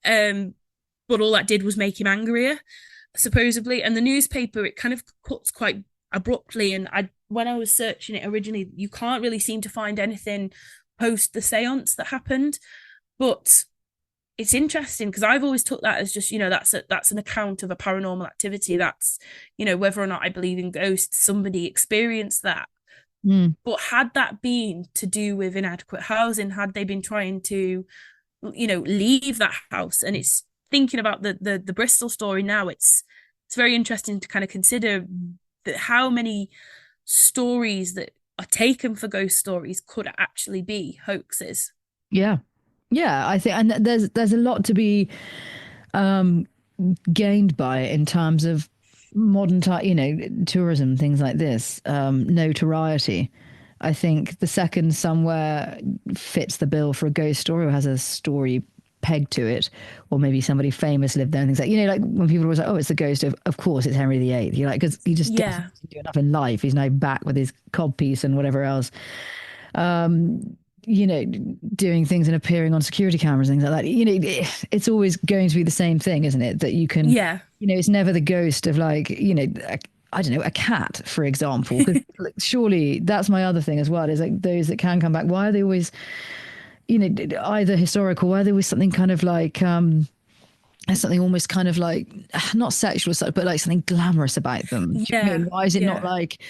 But all that did was make him angrier, supposedly. And the newspaper, it kind of cuts quite abruptly. And when I was searching it originally, you can't really seem to find anything post the seance that happened. But it's interesting, because I've always took that as just, that's an account of a paranormal activity. That's, whether or not I believe in ghosts, somebody experienced that. Mm. But had that been to do with inadequate housing, had they been trying to, leave that house? And it's thinking about the Bristol story now, it's very interesting to kind of consider that how many stories that are taken for ghost stories could actually be hoaxes. Yeah. Yeah, I think, and there's a lot to be um, gained by it in terms of modern time, tourism, things like this, notoriety. I think the second somewhere fits the bill for a ghost story or has a story pegged to it, or maybe somebody famous lived there and things like, like when people are always like, oh, it's the ghost of course it's Henry VIII. You're like, because he just Yeah. doesn't do enough in life. He's now back with his codpiece and whatever else. Um, doing things and appearing on security cameras, things like that. It's always going to be the same thing, isn't it? That you can, Yeah. it's never the ghost of like, I don't know, a cat, for example. Because surely that's my other thing as well, is like those that can come back. Why are they always, either historical? Why are they always something kind of like, something almost kind of like, not sexual, but like something glamorous about them? Do you Yeah. mean? Why is it not Yeah. like,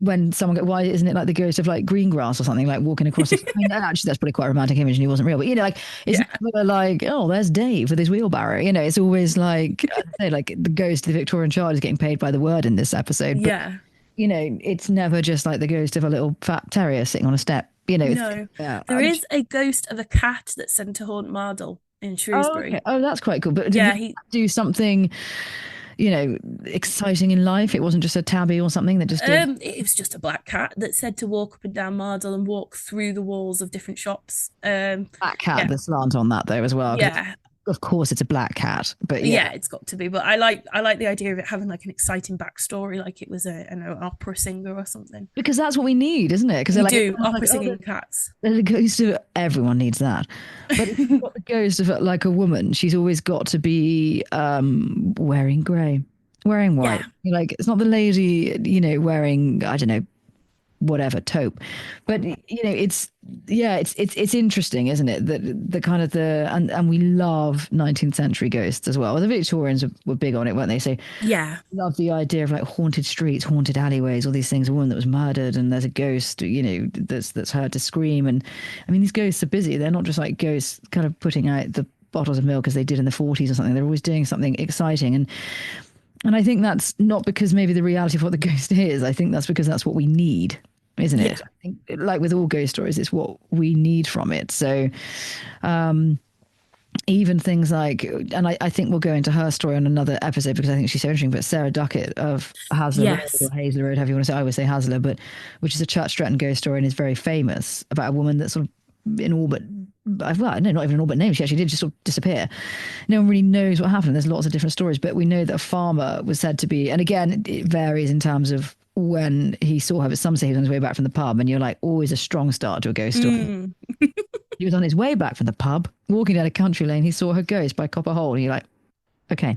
when someone why isn't it like the ghost of like green grass or something, like walking across the, I mean, actually that's probably quite a romantic image and he wasn't real, but like it's Yeah. never like, oh, there's Dave with his wheelbarrow. It's always like, I say, like the ghost of the Victorian child is getting paid by the word in this episode, but Yeah. it's never just like the ghost of a little fat terrier sitting on a step. It's, No. yeah. There is a ghost of a cat that's sent to haunt Mardle in Oh, okay. Shrewsbury. Oh, that's quite cool. But did Yeah, he he do something, exciting in life? It wasn't just a tabby or something that just did. it was just a black cat that said to walk up and down Mardle and walk through the walls of different shops. Black cat, Yeah. the slant on that though as well. 'Cause Yeah. of course it's a black cat, but yeah. Yeah, it's got to be. But I like the idea of it having like an exciting backstory, like it was an opera singer or something. Because that's what we need, isn't it? Because they're We like, do it's like, opera oh, singing cats. there's a ghost of everyone needs that. But if you've got the ghost of like a woman, she's always got to be wearing grey, wearing white. Yeah. Like it's not the lady, wearing, I don't know, whatever taupe. But it's yeah, it's interesting, isn't it? That the kind of the and we love 19th century ghosts as well. The Victorians were big on it, weren't they? So Yeah. love the idea of like haunted streets, haunted alleyways, all these things. A woman that was murdered, and there's a ghost, that's heard to scream. And I mean, these ghosts are busy. They're not just like ghosts kind of putting out the bottles of milk as they did in the 40s or something. They're always doing something exciting. And I think that's not because maybe the reality of what the ghost is. I think that's because that's what we need, isn't Yeah. it? I think, like with all ghost stories, it's what we need from it. So, even things like, and I think we'll go into her story on another episode because I think she's so interesting, but Sarah Duckett of Hasler Road Yes. or Hazler Road, however you want to say, I always say Hasler, but which is a Church Stretton ghost story and is very famous about a woman that's sort of in all but, well, no, not even in all but name. She actually did just sort of disappear. No one really knows what happened. There's lots of different stories, but we know that a farmer was said to be, and again, it varies in terms of when he saw her, but some say he was on his way back from the pub, and you're like, always a strong start to a ghost story. Mm. He was on his way back from the pub, walking down a country lane. He saw her ghost by Copper Hole. And you're like, okay.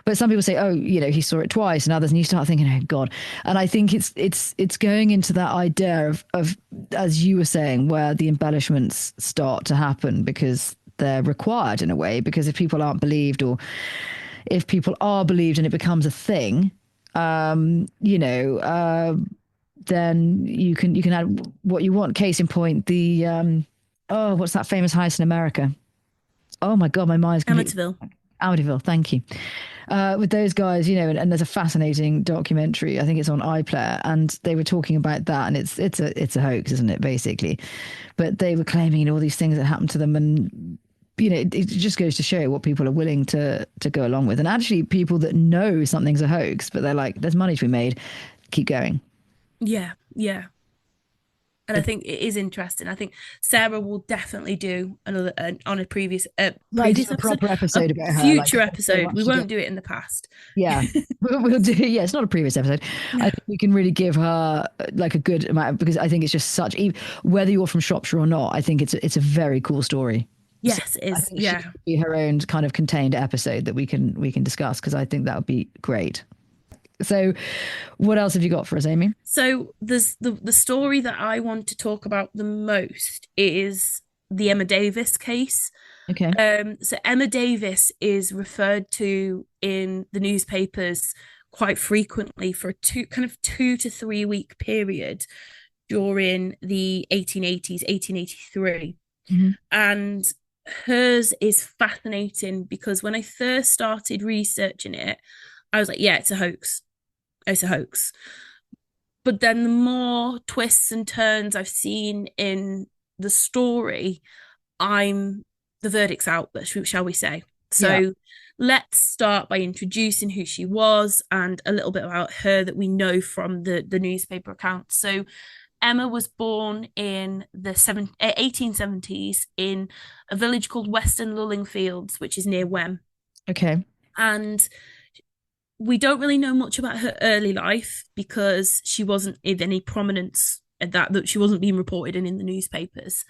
But some people say, oh, he saw it twice, and others, and you start thinking, oh God. And I think it's going into that idea of as you were saying, where the embellishments start to happen because they're required in a way. Because if people aren't believed, or if people are believed and it becomes a thing, then you can add what you want. Case in point, the what's that famous heist in America? Oh my God, my mind's completely Amityville. Amityville. Thank you. With those guys, and there's a fascinating documentary. I think it's on iPlayer, and they were talking about that, and it's a hoax, isn't it, basically? But they were claiming all these things that happened to them, and it just goes to show what people are willing to go along with, and actually people that know something's a hoax, but they're like, there's money to be made, keep going. Yeah. Yeah. And I think it is interesting. I think Sarah will definitely do another on a Like do previous a episode, proper a episode about her. Like future so episode. much We to go. won't do it in the past. Yeah, we'll do. Yeah, it's not a previous episode. No. I think we can really give her like a good amount because I think it's just such. Whether you're from Shropshire or not, I think it's a very cool story. So Yes, it I is. think she Yeah. could be her own kind of contained episode that we can discuss because I think that would be great. So, what else have you got for us, Amy? So there's the story that I want to talk about the most is the Emma Davis case. Okay. So Emma Davis is referred to in the newspapers quite frequently for a 2 to 3 week period during the 1880s, 1883. Mm-hmm. And hers is fascinating because when I first started researching it, I was like, yeah, it's a hoax. It's a hoax. But then the more twists and turns I've seen in the story, I'm the verdict's out, shall we say. Yeah. So let's start by introducing who she was and a little bit about her that we know from the newspaper accounts. So Emma was born in the 1870s in a village called Western Lullingfields, which is near Wem. Okay. And we don't really know much about her early life because she wasn't of any prominence at that she wasn't being reported in the newspapers.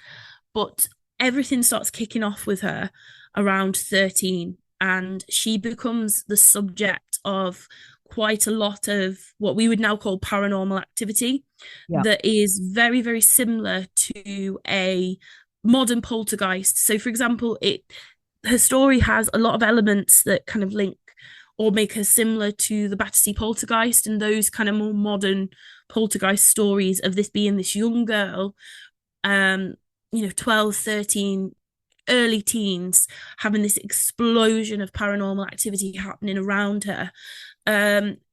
But everything starts kicking off with her around 13, and she becomes the subject of quite a lot of what we would now call paranormal activity Yeah. that is very, very similar to a modern poltergeist. So, for example, her story has a lot of elements that kind of link or make her similar to the Battersea poltergeist and those kind of more modern poltergeist stories of this being this young girl, 12, 13, early teens, having this explosion of paranormal activity happening around her.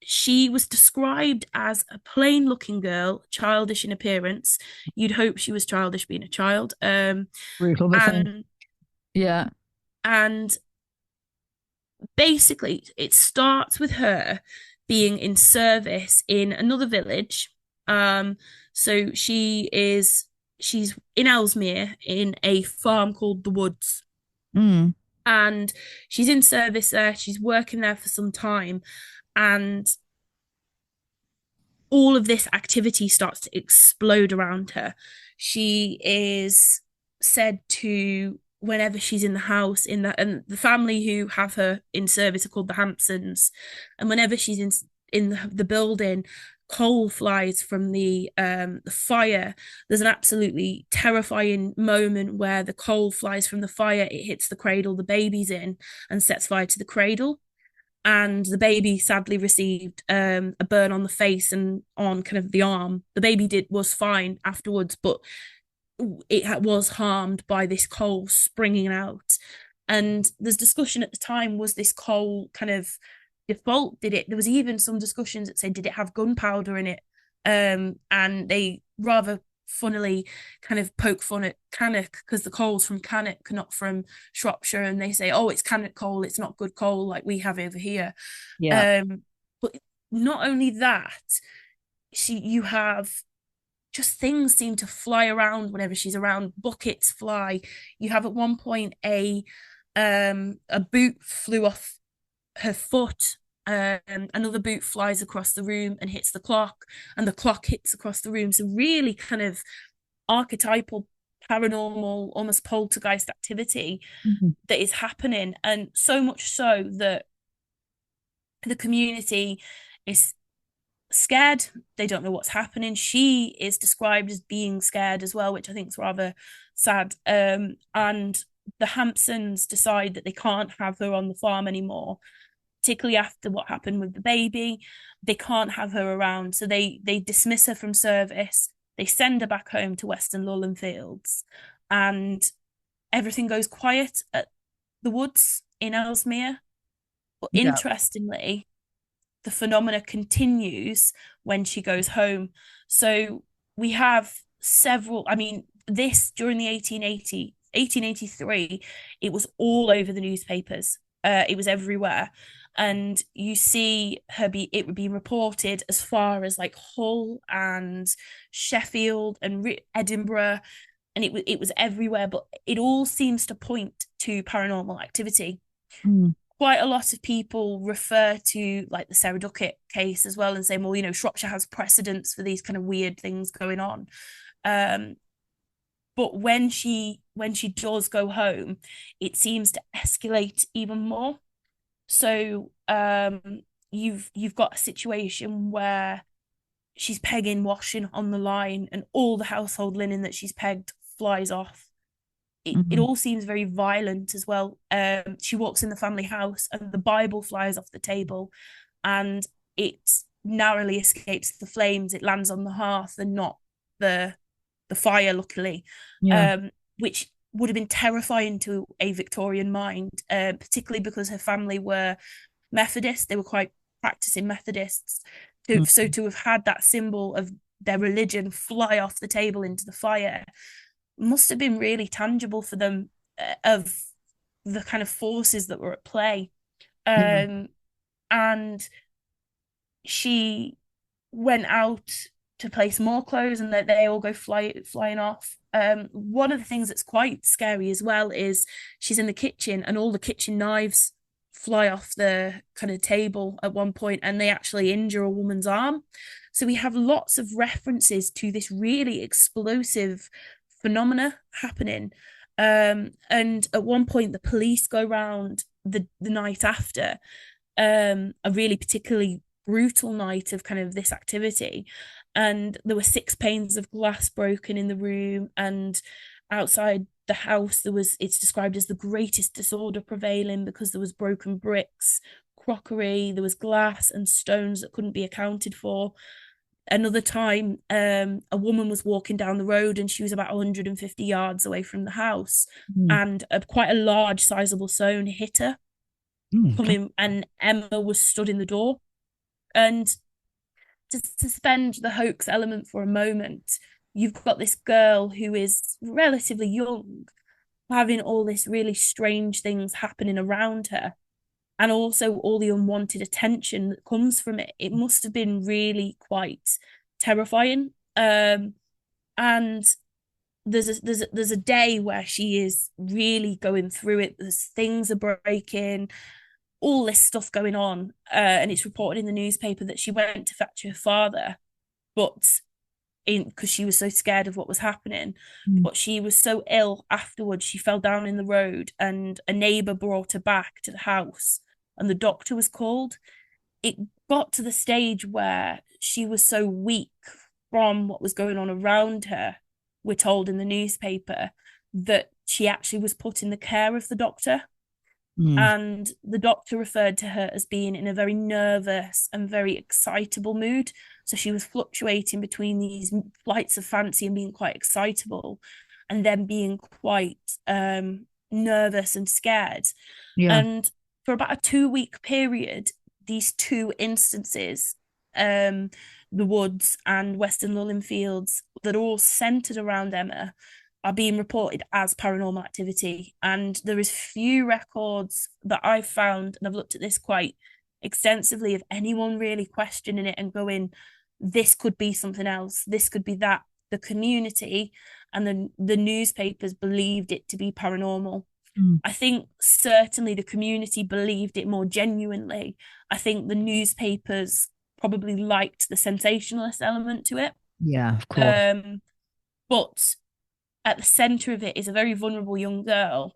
She was described as a plain looking girl, childish in appearance. You'd hope she was childish being a child. Brutal, but fun. Yeah. And basically, it starts with her being in service in another village. So she's in Ellesmere in a farm called the Woods. Mm. And she's in service there. She's working there for some time. And all of this activity starts to explode around her. She is said to, whenever she's in the house, and the family who have her in service are called the Hampsons, and whenever she's in the building, coal flies from the fire. There's an absolutely terrifying moment where the coal flies from the fire, it hits the cradle the baby's in and sets fire to the cradle. And the baby sadly received a burn on the face and on kind of the arm. The baby did was fine afterwards, but it was harmed by this coal springing out. And there's discussion at the time, was this coal kind of default? Did it? There was even some discussions that said, did it have gunpowder in it? And they rather funnily kind of poke fun at Cannock because the coal's from Cannock, not from Shropshire, and they say, oh, it's Cannock coal, it's not good coal like we have over here. Yeah. But not only that, you have just things seem to fly around whenever she's around. Buckets fly. You have at one point a boot flew off her foot. Another boot flies across the room and hits the clock, and the clock hits across the room. So really kind of archetypal, paranormal, almost poltergeist activity Mm-hmm. that is happening. And so much so that the community is scared. They don't know what's happening. She is described as being scared as well, which I think is rather sad. And the Hampsons decide that they can't have her on the farm anymore, particularly after what happened with the baby. They can't have her around, so they dismiss her from service. They send her back home to Western Lowland Fields, and everything goes quiet at the woods in Ellesmere. But Yeah. interestingly, the phenomena continues when she goes home. So we have several, I mean, this during the 1883, it was all over the newspapers. It was everywhere. And you see it would be reported as far as like Hull and Sheffield and Edinburgh, and it was everywhere. But it all seems to point to paranormal activity. Mm. Quite a lot of people refer to like the Sarah Duckett case as well and say, well, Shropshire has precedents for these kind of weird things going on. But when she does go home, it seems to escalate even more. So you've got a situation where she's pegging washing on the line, and all the household linen that she's pegged flies off. It Mm-hmm. all seems very violent as well. She walks in the family house and the Bible flies off the table, and it narrowly escapes the flames. It lands on the hearth and not the fire, luckily, Yeah. um, which would have been terrifying to a Victorian mind, particularly because her family were Methodists. They were quite practicing Methodists. So Mm. to have had that symbol of their religion fly off the table into the fire must have been really tangible for them, of the kind of forces that were at play. Yeah. Um, and she went out to place more clothes, and that they all go flying off. One of the things that's quite scary as well is she's in the kitchen and all the kitchen knives fly off the kind of table at one point, and they actually injure a woman's arm. So we have lots of references to this really explosive phenomena happening. And at one point, the police go round the night after, a really particularly brutal night of kind of this activity. And there were 6 panes of glass broken in the room, and outside the house it's described as the greatest disorder prevailing because there was broken bricks, crockery, there was glass and stones that couldn't be accounted for. Another time, a woman was walking down the road and she was about 150 yards away from the house, Mm. and quite a large sizable stone hit her Mm. God. coming, and Emma was stood in the door. And to suspend the hoax element for a moment, you've got this girl who is relatively young having all this really strange things happening around her, and also all the unwanted attention that comes from it. It must have been really quite terrifying. And there's a day where she is really going through it. There's things are breaking, all this stuff going on, and it's reported in the newspaper that she went to fetch her father, but because she was so scared of what was happening. Mm. But she was so ill afterwards, she fell down in the road, and a neighbour brought her back to the house, and the doctor was called. It got to the stage where she was so weak from what was going on around her, we're told in the newspaper, that she actually was put in the care of the doctor. Mm. And the doctor referred to her as being in a very nervous and very excitable mood. So she was fluctuating between these flights of fancy and being quite excitable, and then being quite nervous and scared. Yeah. And for about a 2 week period, these two instances, the Woods and Western Lulling Fields, that are all centered around Emma, are being reported as paranormal activity. And there is few records that I've found, and I've looked at this quite extensively, of anyone really questioning it and going, this could be something else, this could be that. The community and the newspapers believed it to be paranormal. Mm. I think certainly the community believed it more genuinely. I think the newspapers probably liked the sensationalist element to it. Yeah, of course. But at the center of it is a very vulnerable young girl.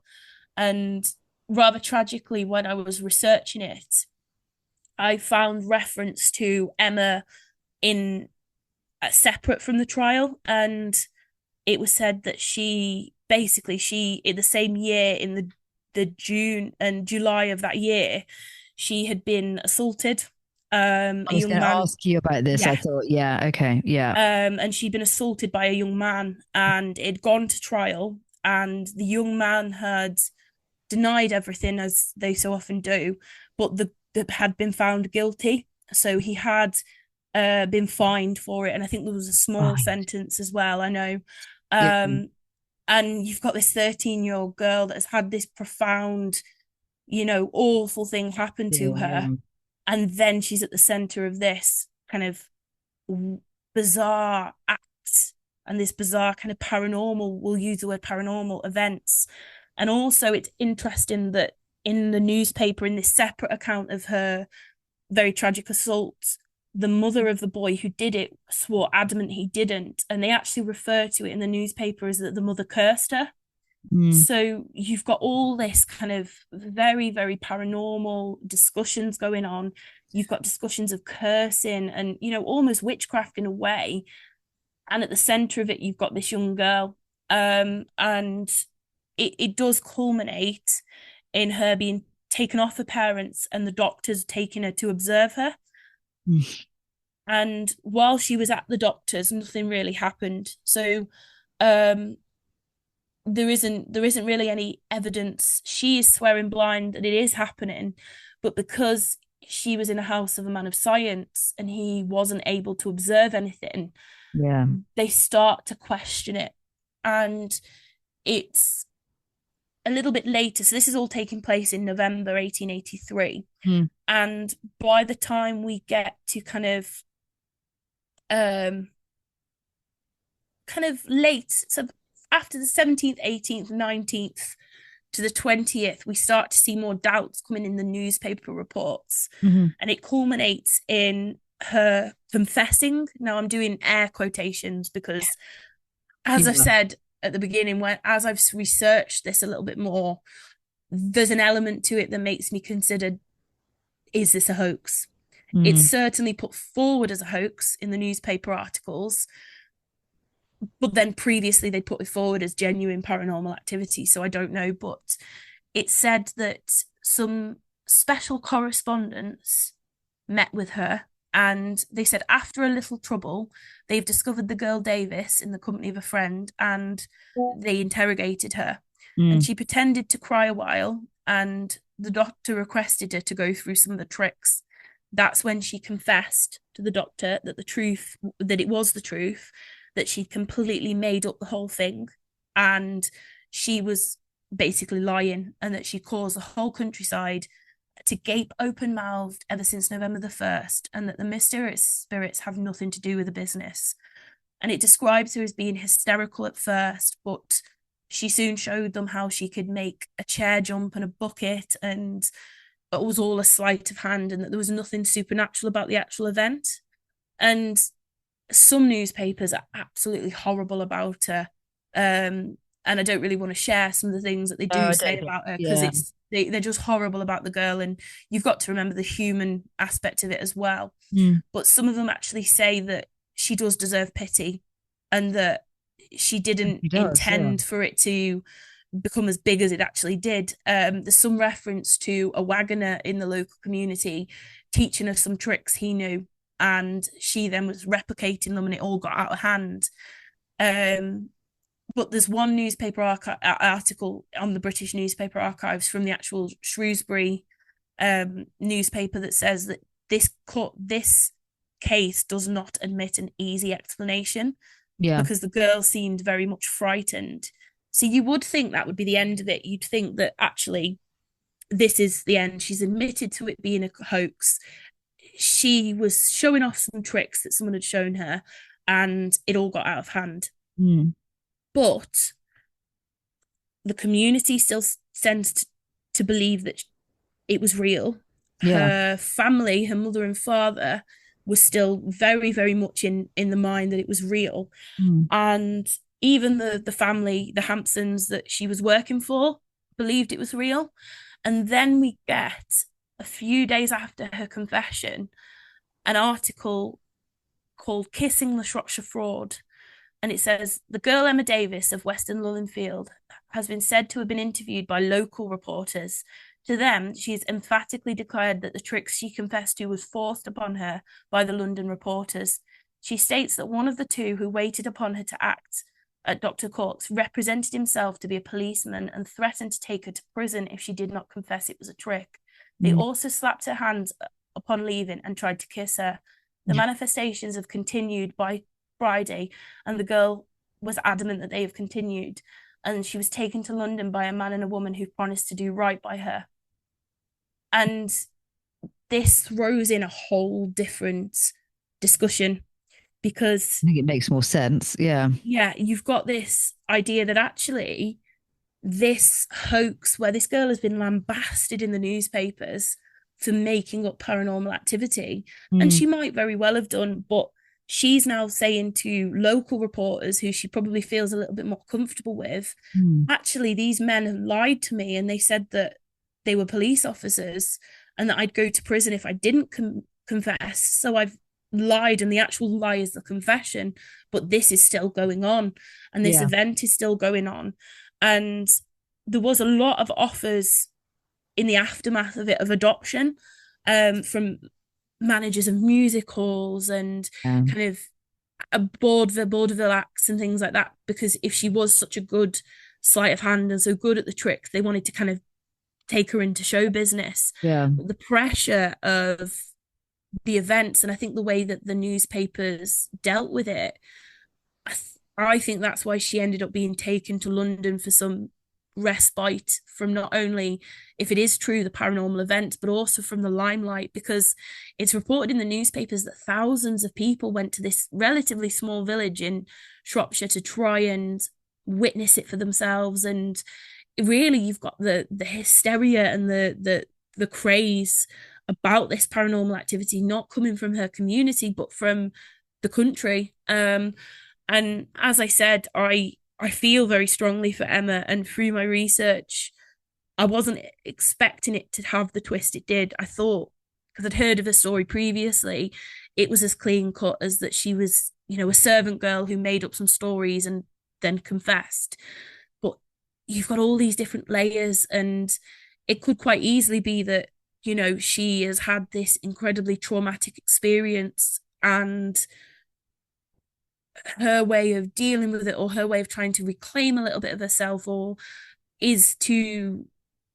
And rather tragically, when I was researching it, I found reference to Emma in separate from the trial. And it was said that she in the same year, in the June and July of that year, she had been assaulted. I A was young going to man, ask you about this. I yeah. thought, yeah, okay, yeah, And she'd been assaulted by a young man, and it'd gone to trial, and the young man had denied everything, as they so often do, but had been found guilty. So he had been fined for it, and I think there was a small right, sentence as well. I know. yeah, Um, and you've got this 13-year-old girl that has had this profound, awful thing happen to her, yeah. and then she's at the center of this kind of bizarre act and this bizarre kind of paranormal, we'll use the word paranormal events. And also, it's interesting that in the newspaper, in this separate account of her very tragic assault, the mother of the boy who did it swore adamant he didn't. And they actually refer to it in the newspaper as that the mother cursed her. Mm. So you've got all this kind of very, very paranormal discussions going on. You've got discussions of cursing and, almost witchcraft in a way. And at the center of it, you've got this young girl. And it does culminate in her being taken off her parents and the doctors taking her to observe her. Mm. And while she was at the doctors, nothing really happened. So um, there isn't really any evidence. She is swearing blind that it is happening, but because she was in a house of a man of science and he wasn't able to observe anything, Yeah. they start to question it. And it's a little bit later. So this is all taking place in November 1883. Mm. And by the time we get to um kind of late, so after the 17th, 18th, 19th to the 20th, we start to see more doubts coming in the newspaper reports. Mm-hmm. And it culminates in her confessing. Now I'm doing air quotations because, as I've Yeah. said at the beginning, as I've researched this a little bit more, there's an element to it that makes me consider, is this a hoax? It's Mm. certainly put forward as a hoax in the newspaper articles, but then previously they put it forward as genuine paranormal activity. So I don't know, but it said that some special correspondents met with her, and they said after a little trouble, they've discovered the girl Davis in the company of a friend, and they interrogated her. And Mm. she pretended to cry a while, and the doctor requested her to go through some of the tricks. That's when she confessed to the doctor that it was the truth, that she'd completely made up the whole thing, and she was basically lying, and that she caused the whole countryside to gape open mouthed ever since November the 1st, and that the mysterious spirits have nothing to do with the business. And it describes her as being hysterical at first, but she soon showed them how she could make a chair jump and a bucket, and it was all a sleight of hand, and that there was nothing supernatural about the actual event. And some newspapers are absolutely horrible about her. And I don't really want to share some of the things that they No, do I say don't think. about her because Yeah. they're just horrible about the girl, and you've got to remember the human aspect of it as well. Mm. But some of them actually say that she does deserve pity, and that she didn't He does, yeah. intend for it to become as big as it actually did. There's some reference to a wagoner in the local community teaching her some tricks he knew, and she then was replicating them, and it all got out of hand. Um, but there's one newspaper article on the British newspaper archives from the actual Shrewsbury newspaper that says that this case does not admit an easy explanation, Yeah. because the girl seemed very much frightened. So you would think that would be the end of it. You'd think that actually this is the end. She's admitted to it being a hoax. She was showing off some tricks that someone had shown her, and it all got out of hand. Mm. But the community still tends to believe that it was real. Yeah. Her family, her mother and father, was still very, very much in the mind that it was real. Mm. And even the family, the Hampsons that she was working for, believed it was real. And then we get, a few days after her confession, an article called Kissing the Shropshire Fraud. And it says the girl Emma Davis of Western Lullenfield has been said to have been interviewed by local reporters. To them, she has emphatically declared that the tricks she confessed to was forced upon her by the London reporters. She states that one of the two who waited upon her to act at Dr. Cork's represented himself to be a policeman and threatened to take her to prison if she did not confess it was a trick. They Mm. also slapped her hands upon leaving and tried to kiss her. The manifestations have continued by Friday, and the girl was adamant that they have continued. And she was taken to London by a man and a woman who promised to do right by her. And this throws in a whole different discussion, because I think it makes more sense. Yeah. yeah, you've got this idea that actually this hoax where this girl has been lambasted in the newspapers for making up paranormal activity, and Mm. she might very well have done, but she's now saying to local reporters who she probably feels a little bit more comfortable with, Mm. actually, these men have lied to me, and they said that they were police officers and that I'd go to prison if I didn't confess. So I've lied, and the actual lie is the confession, but this is still going on, and this Yeah. event is still going on. And there was a lot of offers in the aftermath of it of adoption, from managers of music halls and Yeah. kind of vaudeville acts and things like that, because if she was such a good sleight of hand and so good at the tricks, they wanted to kind of take her into show business. Yeah. But the pressure of the events, and I think the way that the newspapers dealt with it, I think that's why she ended up being taken to London for some respite from not only, if it is true, the paranormal events, but also from the limelight, because it's reported in the newspapers that thousands of people went to this relatively small village in Shropshire to try and witness it for themselves. And really, you've got the hysteria and the craze about this paranormal activity not coming from her community but from the country. And as I said, I feel very strongly for Emma, and through my research, I wasn't expecting it to have the twist it did. I thought, because I'd heard of her story previously, it was as clean cut as that she was, a servant girl who made up some stories and then confessed. But you've got all these different layers, and it could quite easily be that, she has had this incredibly traumatic experience, and her way of dealing with it, or her way of trying to reclaim a little bit of herself, or is to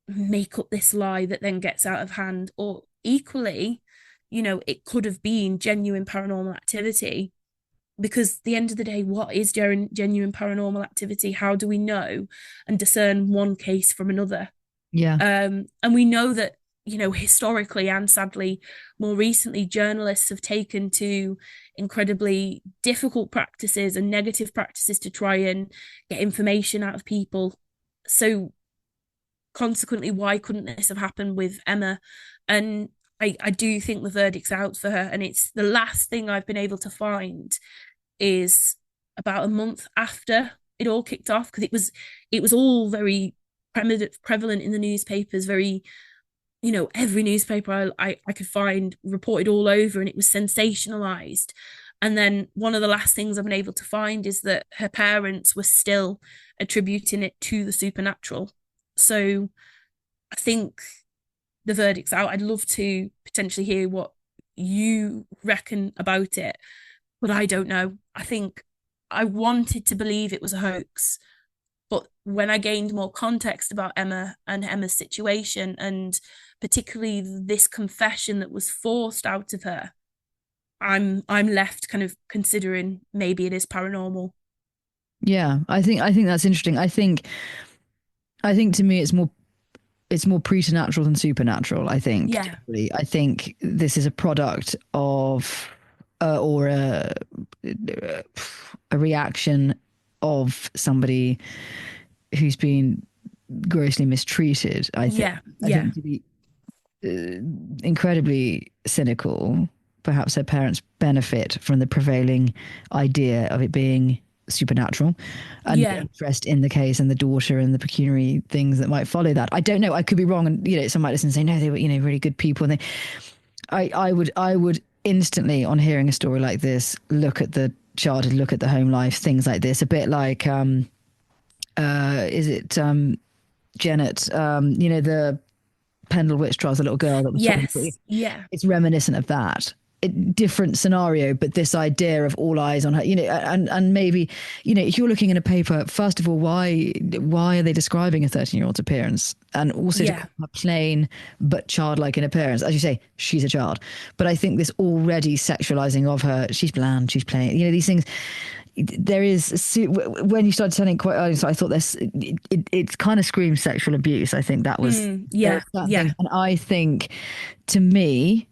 make up this lie that then gets out of hand. Or equally, it could have been genuine paranormal activity, because at the end of the day, what is genuine paranormal activity? How do we know and discern one case from another? Yeah. And we know that, historically and sadly, more recently, journalists have taken to incredibly difficult practices and negative practices to try and get information out of people. So consequently, why couldn't this have happened with Emma? And I do think the verdict's out for her. And it's the last thing I've been able to find is about a month after it all kicked off, because it was all very prevalent in the newspapers, very, every newspaper I could find reported all over, and it was sensationalized. And then one of the last things I've been able to find is that her parents were still attributing it to the supernatural. So I think the verdict's out. I'd love to potentially hear what you reckon about it, but I don't know. I think I wanted to believe it was a hoax, but when I gained more context about Emma and Emma's situation, and particularly this confession that was forced out of her, I'm left kind of considering maybe it is paranormal. Yeah, I think that's interesting. I think to me it's more preternatural than supernatural. I think Yeah, generally. I think this is a product of or a reaction of somebody who's been grossly mistreated. I think. yeah, I yeah, think to be incredibly cynical. Perhaps her parents benefit from the prevailing idea of it being supernatural and the yeah, interest in the case and the daughter and the pecuniary things that might follow that. I don't know. I could be wrong. And, some might listen and say, no, they were, really good people. And I would instantly, on hearing a story like this, look at the childhood, look at the home life, things like this, a bit like, is it, Janet, the Pendle witch trials, the little girl that was talking. yes, yeah, It's reminiscent of that. Different scenario, but this idea of all eyes on her, and maybe, if you're looking in a paper, first of all, why are they describing a 13-year-old's appearance, and also to yeah, call her plain but childlike in appearance, as you say, she's a child. But I think this already sexualizing of her, she's bland, she's plain, these things. There is, when you started telling quite early, so I thought this, it kind of screams sexual abuse. I think that was yeah, that yeah, thing, and I think, to me,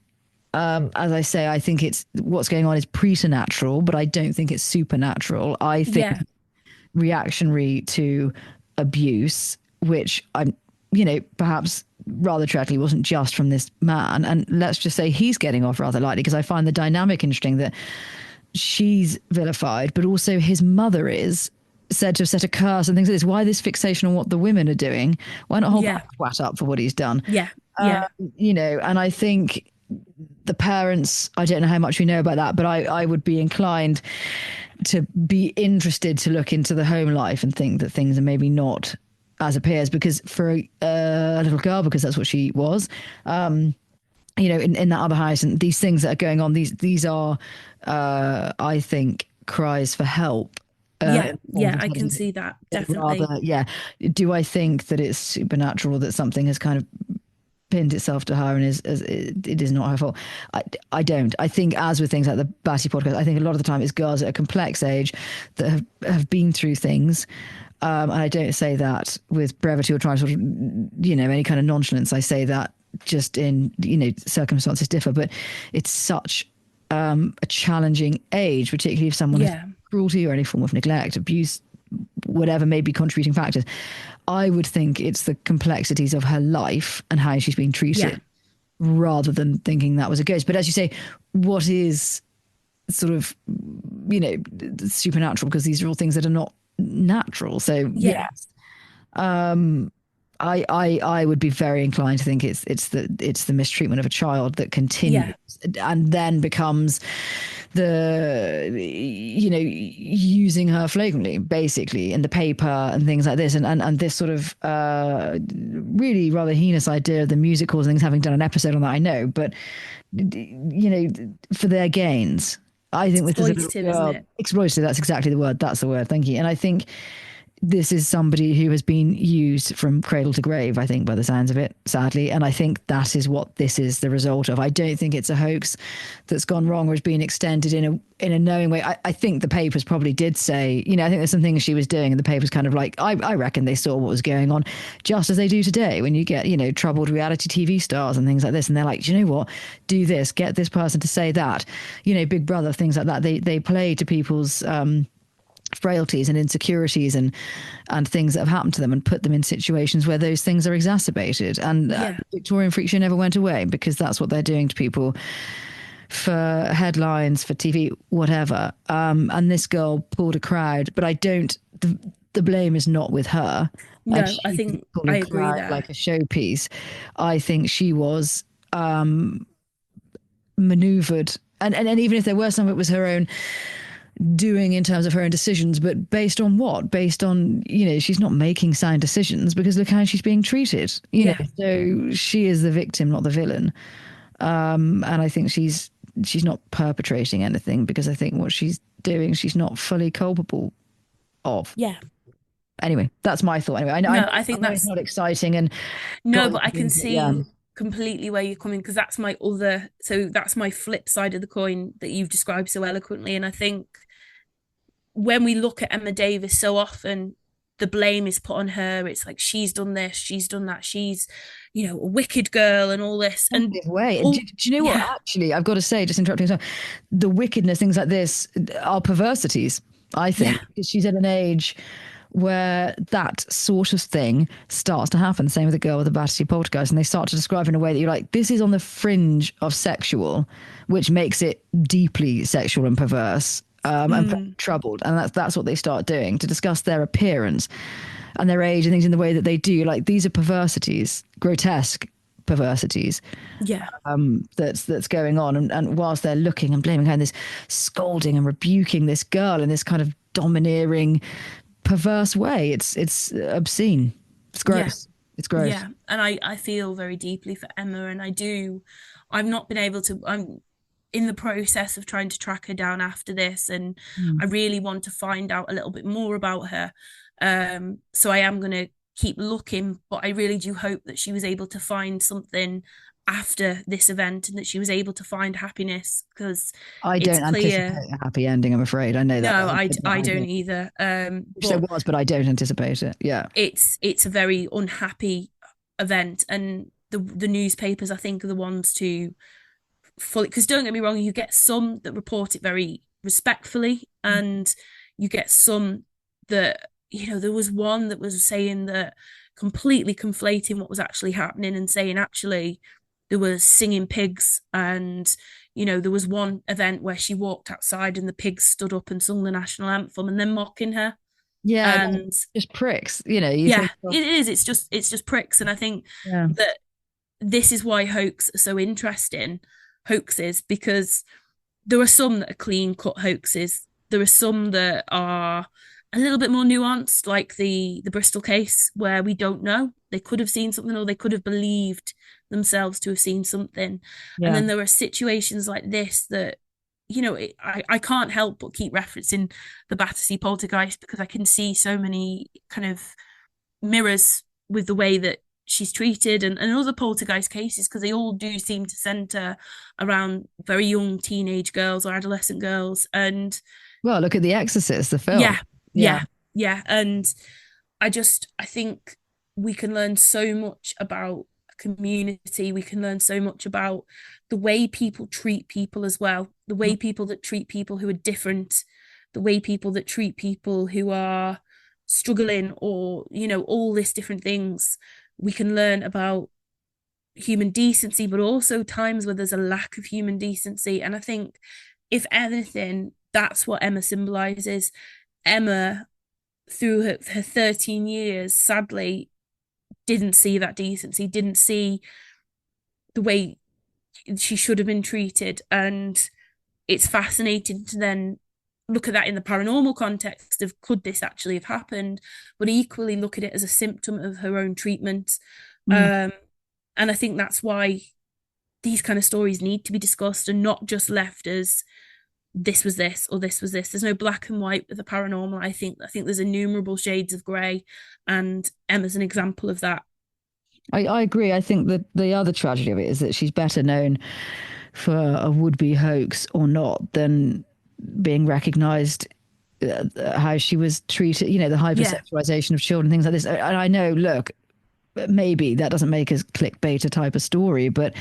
as I say, I think it's what's going on is preternatural, but I don't think it's supernatural. I think yeah, reactionary to abuse, which I'm, perhaps rather tragically wasn't just from this man. And let's just say he's getting off rather lightly, because I find the dynamic interesting that she's vilified, but also his mother is said to have set a curse and things like this. Why this fixation on what the women are doing? Why not hold yeah, that twat up for what he's done? yeah, yeah, And I think the parents, I don't know how much we know about that, but I would be inclined to be interested to look into the home life and think that things are maybe not as appears, because for a little girl, because that's what she was, in that other house, and these things that are going on, these are, I think, cries for help. yeah, yeah, I can see that Rather, definitely. yeah. Do I think that it's supernatural, that something has kind of pinned itself to her and it is not her fault? I don't. I think, as with things like the Batty podcast, I think a lot of the time it's girls at a complex age that have been through things. And I don't say that with brevity or trying to sort of, any kind of nonchalance. I say that just in, circumstances differ, but it's such a challenging age, particularly if someone has Yeah, cruelty or any form of neglect, abuse, whatever may be contributing factors. I would think it's the complexities of her life and how she's been yeah, treated, rather than thinking that was a ghost. But as you say, what is sort of, supernatural? Because these are all things that are not natural. So yeah, yes, I would be very inclined to think it's the mistreatment of a child that continues yeah, and then becomes the, using her flagrantly, basically, in the paper and things like this, and this sort of really rather heinous idea of the music halls and things, having done an episode on that, I know, but for their gains. I think this is a little exploitative, isn't girl it? exploitative. That's exactly the word. That's the word. Thank you. And I think this is somebody who has been used from cradle to grave, I think, by the sounds of it, sadly. And I think that is what this is the result of. I don't think it's a hoax that's gone wrong or has been extended in a knowing way. I think the papers probably did say, I think there's some things she was doing, and the papers kind of like, I reckon they saw what was going on, just as they do today when you get, troubled reality TV stars and things like this. And they're like, do you know what? Do this, get this person to say that, Big Brother, things like that. They play to people's, frailties and insecurities and things that have happened to them, and put them in situations where those things are exacerbated. And Yeah, Victorian freak show never went away, because that's what they're doing to people for headlines, for TV, whatever. And this girl pulled a crowd, but I don't. the blame is not with her, and No, I she's think I pulling agree Claire there. like a showpiece. I think she was maneuvered, and even if there were some of it was her own doing in terms of her own decisions, but based on what? Based on, she's not making sound decisions because look how she's being treated, Yeah, so she is the victim, not the villain. And I think she's not perpetrating anything because I think what she's doing, she's not fully culpable of. yeah. Anyway, that's my thought. Anyway, No, I I think know it's that's not exciting and got no, a lot but I of can things, but yeah, see completely where you're coming because that's my other, so that's my flip side of the coin that you've described so eloquently. And I think when we look at Emma Davis, so often the blame is put on her. It's like she's done this, she's done that, she's, a wicked girl and all this. And massive way. And all, do you know what? yeah, Actually, I've got to say, just interrupting, the wickedness, things like this, are perversities. I yeah, think because she's at an age where that sort of thing starts to happen. Same with the girl with the Battersea Poltergeist, and they start to describe in a way that you're like, this is on the fringe of sexual, which makes it deeply sexual and perverse. And troubled, and that's what they start doing to discuss their appearance and their age and things in the way that they do. Like these are perversities, grotesque perversities yeah, that's going on. And whilst they're looking and blaming her and this scolding and rebuking this girl in this kind of domineering, perverse way, it's obscene. It's yeah, gross. It's gross. yeah. And I feel very deeply for Emma, and I've not been able to. I'm in the process of trying to track her down after this, and I Mm. really want to find out a little bit more about her. So I am going to keep looking, but I really do hope that she was able to find something after this event and that she was able to find happiness because I it's don't clear. anticipate a happy ending. I'm afraid. I know that. No, I I don't don't. either. Wish there But was, but I don't anticipate it. Yeah. it's a very unhappy event, and the newspapers I think are the ones to fully, because don't get me wrong, you get some that report it very respectfully, and you get some that, there was one that was saying that completely conflating what was actually happening and saying actually there were singing pigs, and there was one event where she walked outside and the pigs stood up and sung the national anthem and then mocking her. Yeah, no, And just pricks. You yeah, think, well, it is, it's just pricks. And I think yeah. that this is why hoax are so interesting, hoaxes, because there are some that are clean cut hoaxes. There are some that are a little bit more nuanced, like the Bristol case, where we don't know. They could have seen something or they could have believed themselves to have seen something. And Yeah. then there are situations like this that, I can't help but keep referencing the Battersea Poltergeist because I can see so many kind of mirrors with the way that she's treated, and other poltergeist cases because they all do seem to center around very young teenage girls or adolescent girls. And Well, look at The Exorcist, the film. yeah, Yeah. yeah, yeah. And I think we can learn so much about a community. We can learn so much about the way people treat people as well, the way people that treat people who are different, the way people that treat people who are struggling, or, all these different things. We can learn about human decency, but also times where there's a lack of human decency. And I think, if anything, that's what Emma symbolizes. Emma, through her 13 years, sadly, didn't see that decency, didn't see the way she should have been treated. And it's fascinating to then look at that in the paranormal context of could this actually have happened, but equally look at it as a symptom of her own treatment. Mm. Um, and I think that's why these kind of stories need to be discussed and not just left as this was this or this was this. There's no black and white with the paranormal. I think there's innumerable shades of grey, and Emma's an example of that. I agree. I think that the other tragedy of it is that she's better known for a would-be hoax or not than being recognized how she was treated, the Yeah, hypersexualization of children, things like this. And I know, look, maybe that doesn't make us clickbait a type of story, but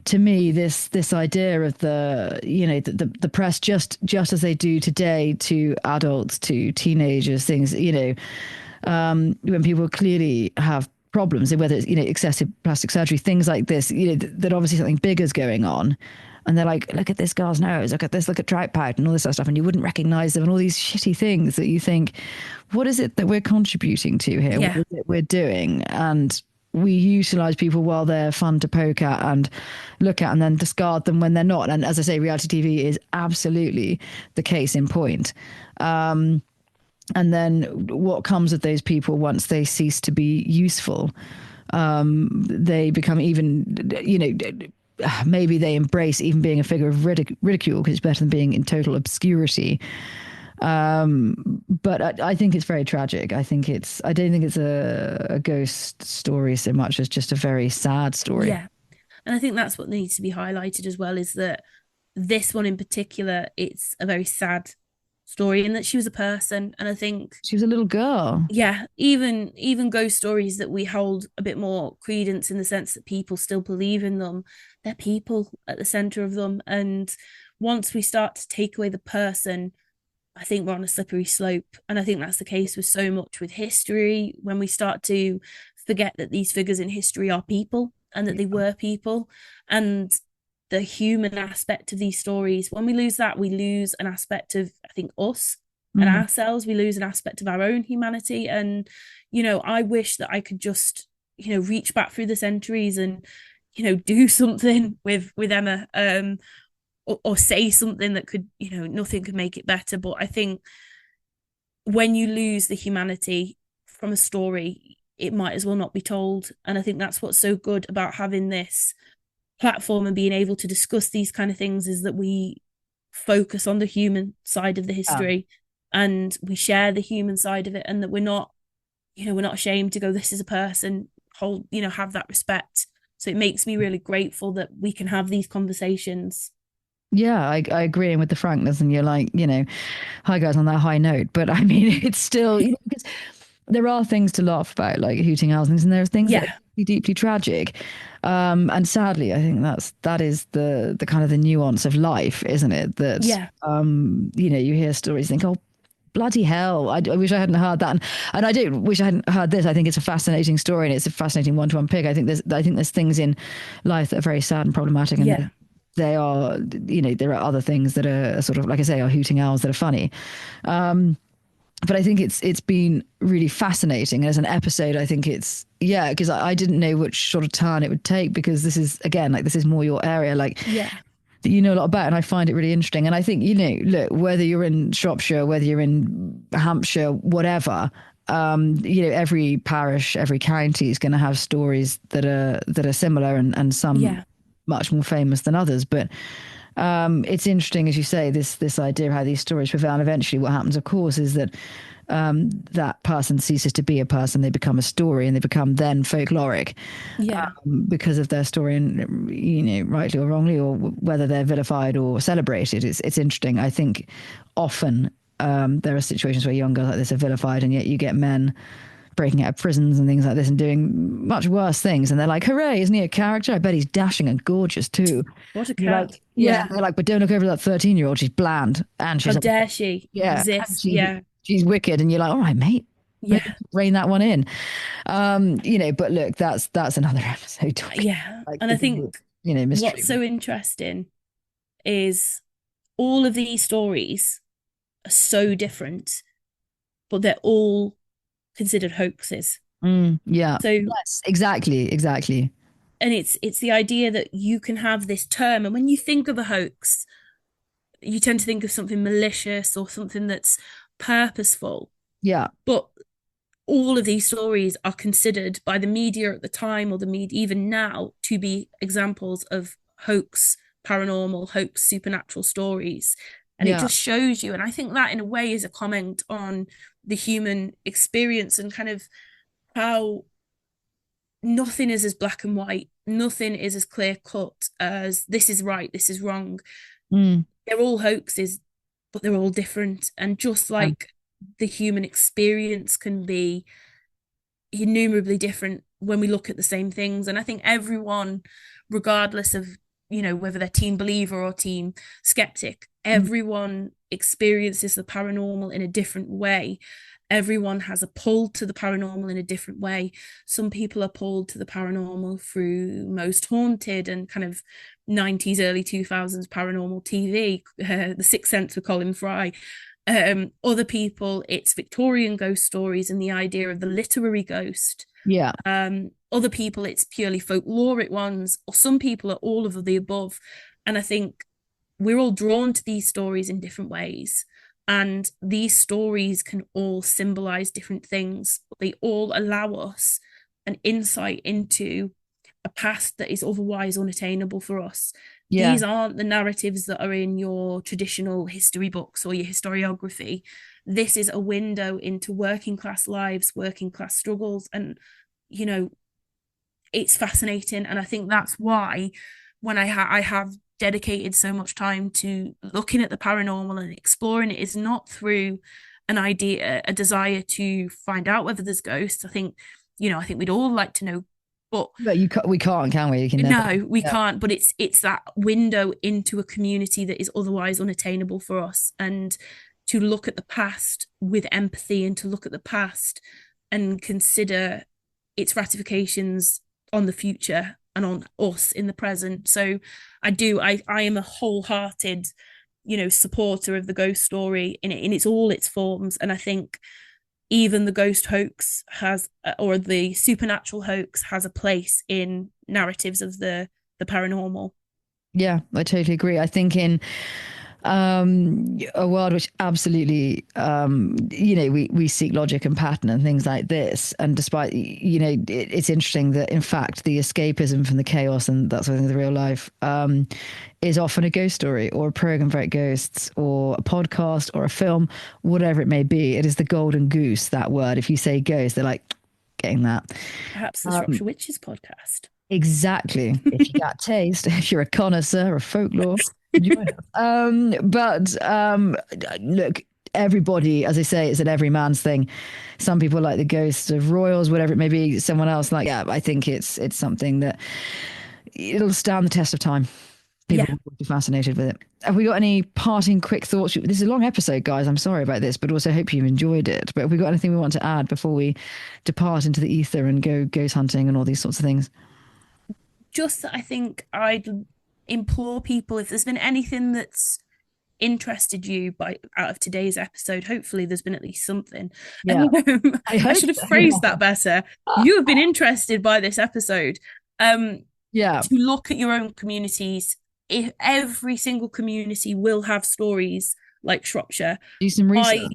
to me, this idea of the press just as they do today to adults, to teenagers, things, when people clearly have problems, whether it's excessive plastic surgery, things like this, that obviously something bigger is going on. and they're like, look at this girl's nose, look at trout pout and all this sort of stuff, and you wouldn't recognize them, and all these shitty things that you think, what is it that we're contributing to here? What Yeah. is it we're doing? And we utilize people while they're fun to poke at and look at, and then discard them when they're not. And as I say, reality TV is absolutely the case in point. And then what comes of those people once they cease to be useful? They become even, maybe they embrace even being a figure of ridicule because it's better than being in total obscurity. But I think it's very tragic. I don't think it's a ghost story so much as just a very sad story. Yeah. And I think that's what needs to be highlighted as well, is that this one in particular, it's a very sad story in that she was a person. And I think She was a little girl. yeah, even ghost stories that we hold a bit more credence in the sense that people still believe in them, they're people at the center of them. And once we start to take away the person, I think we're on a slippery slope. And I think that's the case with so much with history, when we start to forget that these figures in history are people and that they were people. And the human aspect of these stories, when we lose that, we lose an aspect of, I think, us and ourselves. We lose an aspect of our own humanity. And, I wish that I could just, reach back through the centuries and, do something with Emma, or say something that could, nothing could make it better. But I think when you lose the humanity from a story, it might as well not be told. And I think that's what's so good about having this platform and being able to discuss these kind of things, is that we focus on the human side of the history and we share the human side of it, and that we're not ashamed to go, this is a person, have that respect. So it makes me really grateful that we can have these conversations. Yeah, I agree. And with the frankness, and you're like, hi guys, on that high note. But I mean, it's still, because there are things to laugh about, like hooting owls, and there are things that Yeah. are deeply tragic. And sadly, I think that is the kind of the nuance of life, isn't it? That Yeah. you hear stories, think, oh, bloody hell, I wish I hadn't heard that, and I do wish I hadn't heard this. I think it's a fascinating story, and it's a fascinating one to unpick. I think there's things in life that are very sad and problematic, and Yeah. they are, there are other things that are sort of, like I say, are hooting owls that are funny. But I think it's been really fascinating as an episode. I think because I didn't know which sort of turn it would take, because this is, again, like, this is more your area, like, Yeah. that you know a lot about, and I find it really interesting. And I think, look, whether you're in Shropshire, whether you're in Hampshire, whatever, every parish, every county is going to have stories that are similar, and some Yeah. much more famous than others. But it's interesting, as you say, this idea of how these stories prevail. And eventually what happens, of course, is that that person ceases to be a person. They become a story, and they become then folkloric, Yeah. because of their story, and, rightly or wrongly, or whether they're vilified or celebrated. It's interesting. I think often there are situations where young girls like this are vilified, and yet you get men breaking out of prisons and things like this and doing much worse things. And they're like, hooray, isn't he a character? I bet he's dashing and gorgeous too. What a You're cat. like, yeah. Yeah. They're like, but don't look over that 13-year-old. She's bland. And How she's like, dare she yeah, and exist? Yeah. she's wicked. And you're like, all right, mate, Yeah. rein that one in. But look, that's another episode talking, Yeah. like, And I the think what's mistreatment. so interesting is all of these stories are so different, but they're all considered hoaxes. Yeah. So, Yes, exactly. and it's the idea that you can have this term, and when you think of a hoax, you tend to think of something malicious or something that's purposeful. Yeah. But all of these stories are considered by the media at the time, or the media even now, to be examples of hoax, paranormal, hoax, supernatural stories. And it Yeah. just shows you. And I think that, in a way, is a comment on the human experience, and kind of how nothing is as black and white, nothing is as clear cut as this is right, this is wrong. Mm. They're all hoaxes, but they're all different. And just Yeah. like the human experience can be innumerably different when we look at the same things. And I think everyone, regardless of, whether they're team believer or team skeptic, everyone experiences the paranormal in a different way. everyone has a pull to the paranormal in a different way. Some people are pulled to the paranormal through Most Haunted and kind of 90s, early 2000s paranormal TV, The Sixth Sense with Colin Fry. Other people, it's Victorian ghost stories and the idea of the literary ghost. Yeah. Other people, it's purely folkloric ones, or some people are all of the above. And I think we're all drawn to these stories in different ways. And these stories can all symbolize different things, but they all allow us an insight into a past that is otherwise unattainable for us. Yeah. These aren't the narratives that are in your traditional history books or your historiography. This is a window into working class lives, working class struggles. And, you know, it's fascinating. And I think that's why when I have dedicated so much time to looking at the paranormal and exploring it, is not through an idea, a desire to find out whether there's ghosts. I think, I think we'd all like to know, but we can't, can we? You can never. No, we can't. But it's that window into a community that is otherwise unattainable for us, and to look at the past with empathy, and to look at the past and consider its ratifications on the future and on us in the present. So I am a wholehearted, supporter of the ghost story in its all its forms. And I think even the ghost hoax has, or the supernatural hoax has a place in narratives of the paranormal. Yeah, I totally agree. I think in a world which absolutely, we seek logic and pattern and things like this. And despite, it's interesting that in fact the escapism from the chaos and that sort of thing, the real life, is often a ghost story or a program about ghosts or a podcast or a film, whatever it may be. It is the golden goose, that word. If you say ghost, they're like, getting that. Perhaps the Shropshire Witches podcast. Exactly. If you got taste, if you're a connoisseur of folklore, join us. Look, everybody, as I say, it's an every man's thing. Some people like the ghosts of royals, whatever it may be. Someone else like, yeah, I think it's something that it'll stand the test of time. People will be fascinated with it. Have we got any parting quick thoughts? This is a long episode, guys. I'm sorry about this, but also hope you've enjoyed it. But have we got anything we want to add before we depart into the ether and go ghost hunting and all these sorts of things? Just that I think I'd implore people, if there's been anything that's interested you out of today's episode, hopefully there's been at least something. Yeah. I should have phrased that better. You have been interested by this episode. To look at your own communities. If every single community will have stories like Shropshire, do some research. I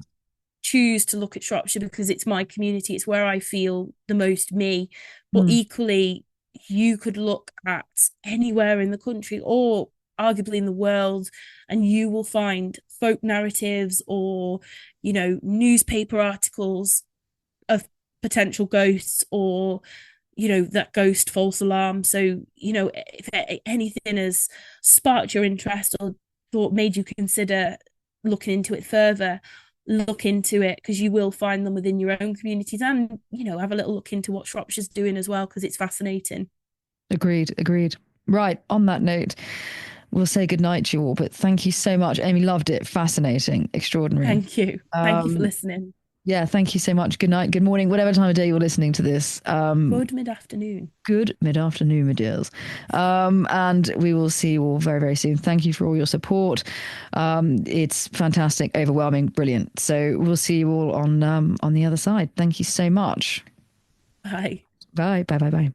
choose to look at Shropshire because it's my community. It's where I feel the most me. But equally, you could look at anywhere in the country or arguably in the world, and you will find folk narratives or, newspaper articles of potential ghosts or, that ghost false alarm. So, if anything has sparked your interest or made you consider looking into it further, look into it, because you will find them within your own communities, and, have a little look into what Shropshire's doing as well, because it's fascinating. Agreed. Right. On that note, we'll say goodnight to you all, but thank you so much. Amy, loved it. Fascinating. Extraordinary. Thank you. Thank you for listening. Yeah, thank you so much. Good night, good morning, whatever time of day you're listening to this. Good mid-afternoon. Good mid-afternoon, my dears. And we will see you all very, very soon. Thank you for all your support. It's fantastic, overwhelming, brilliant. So we'll see you all on the other side. Thank you so much. Bye. Bye.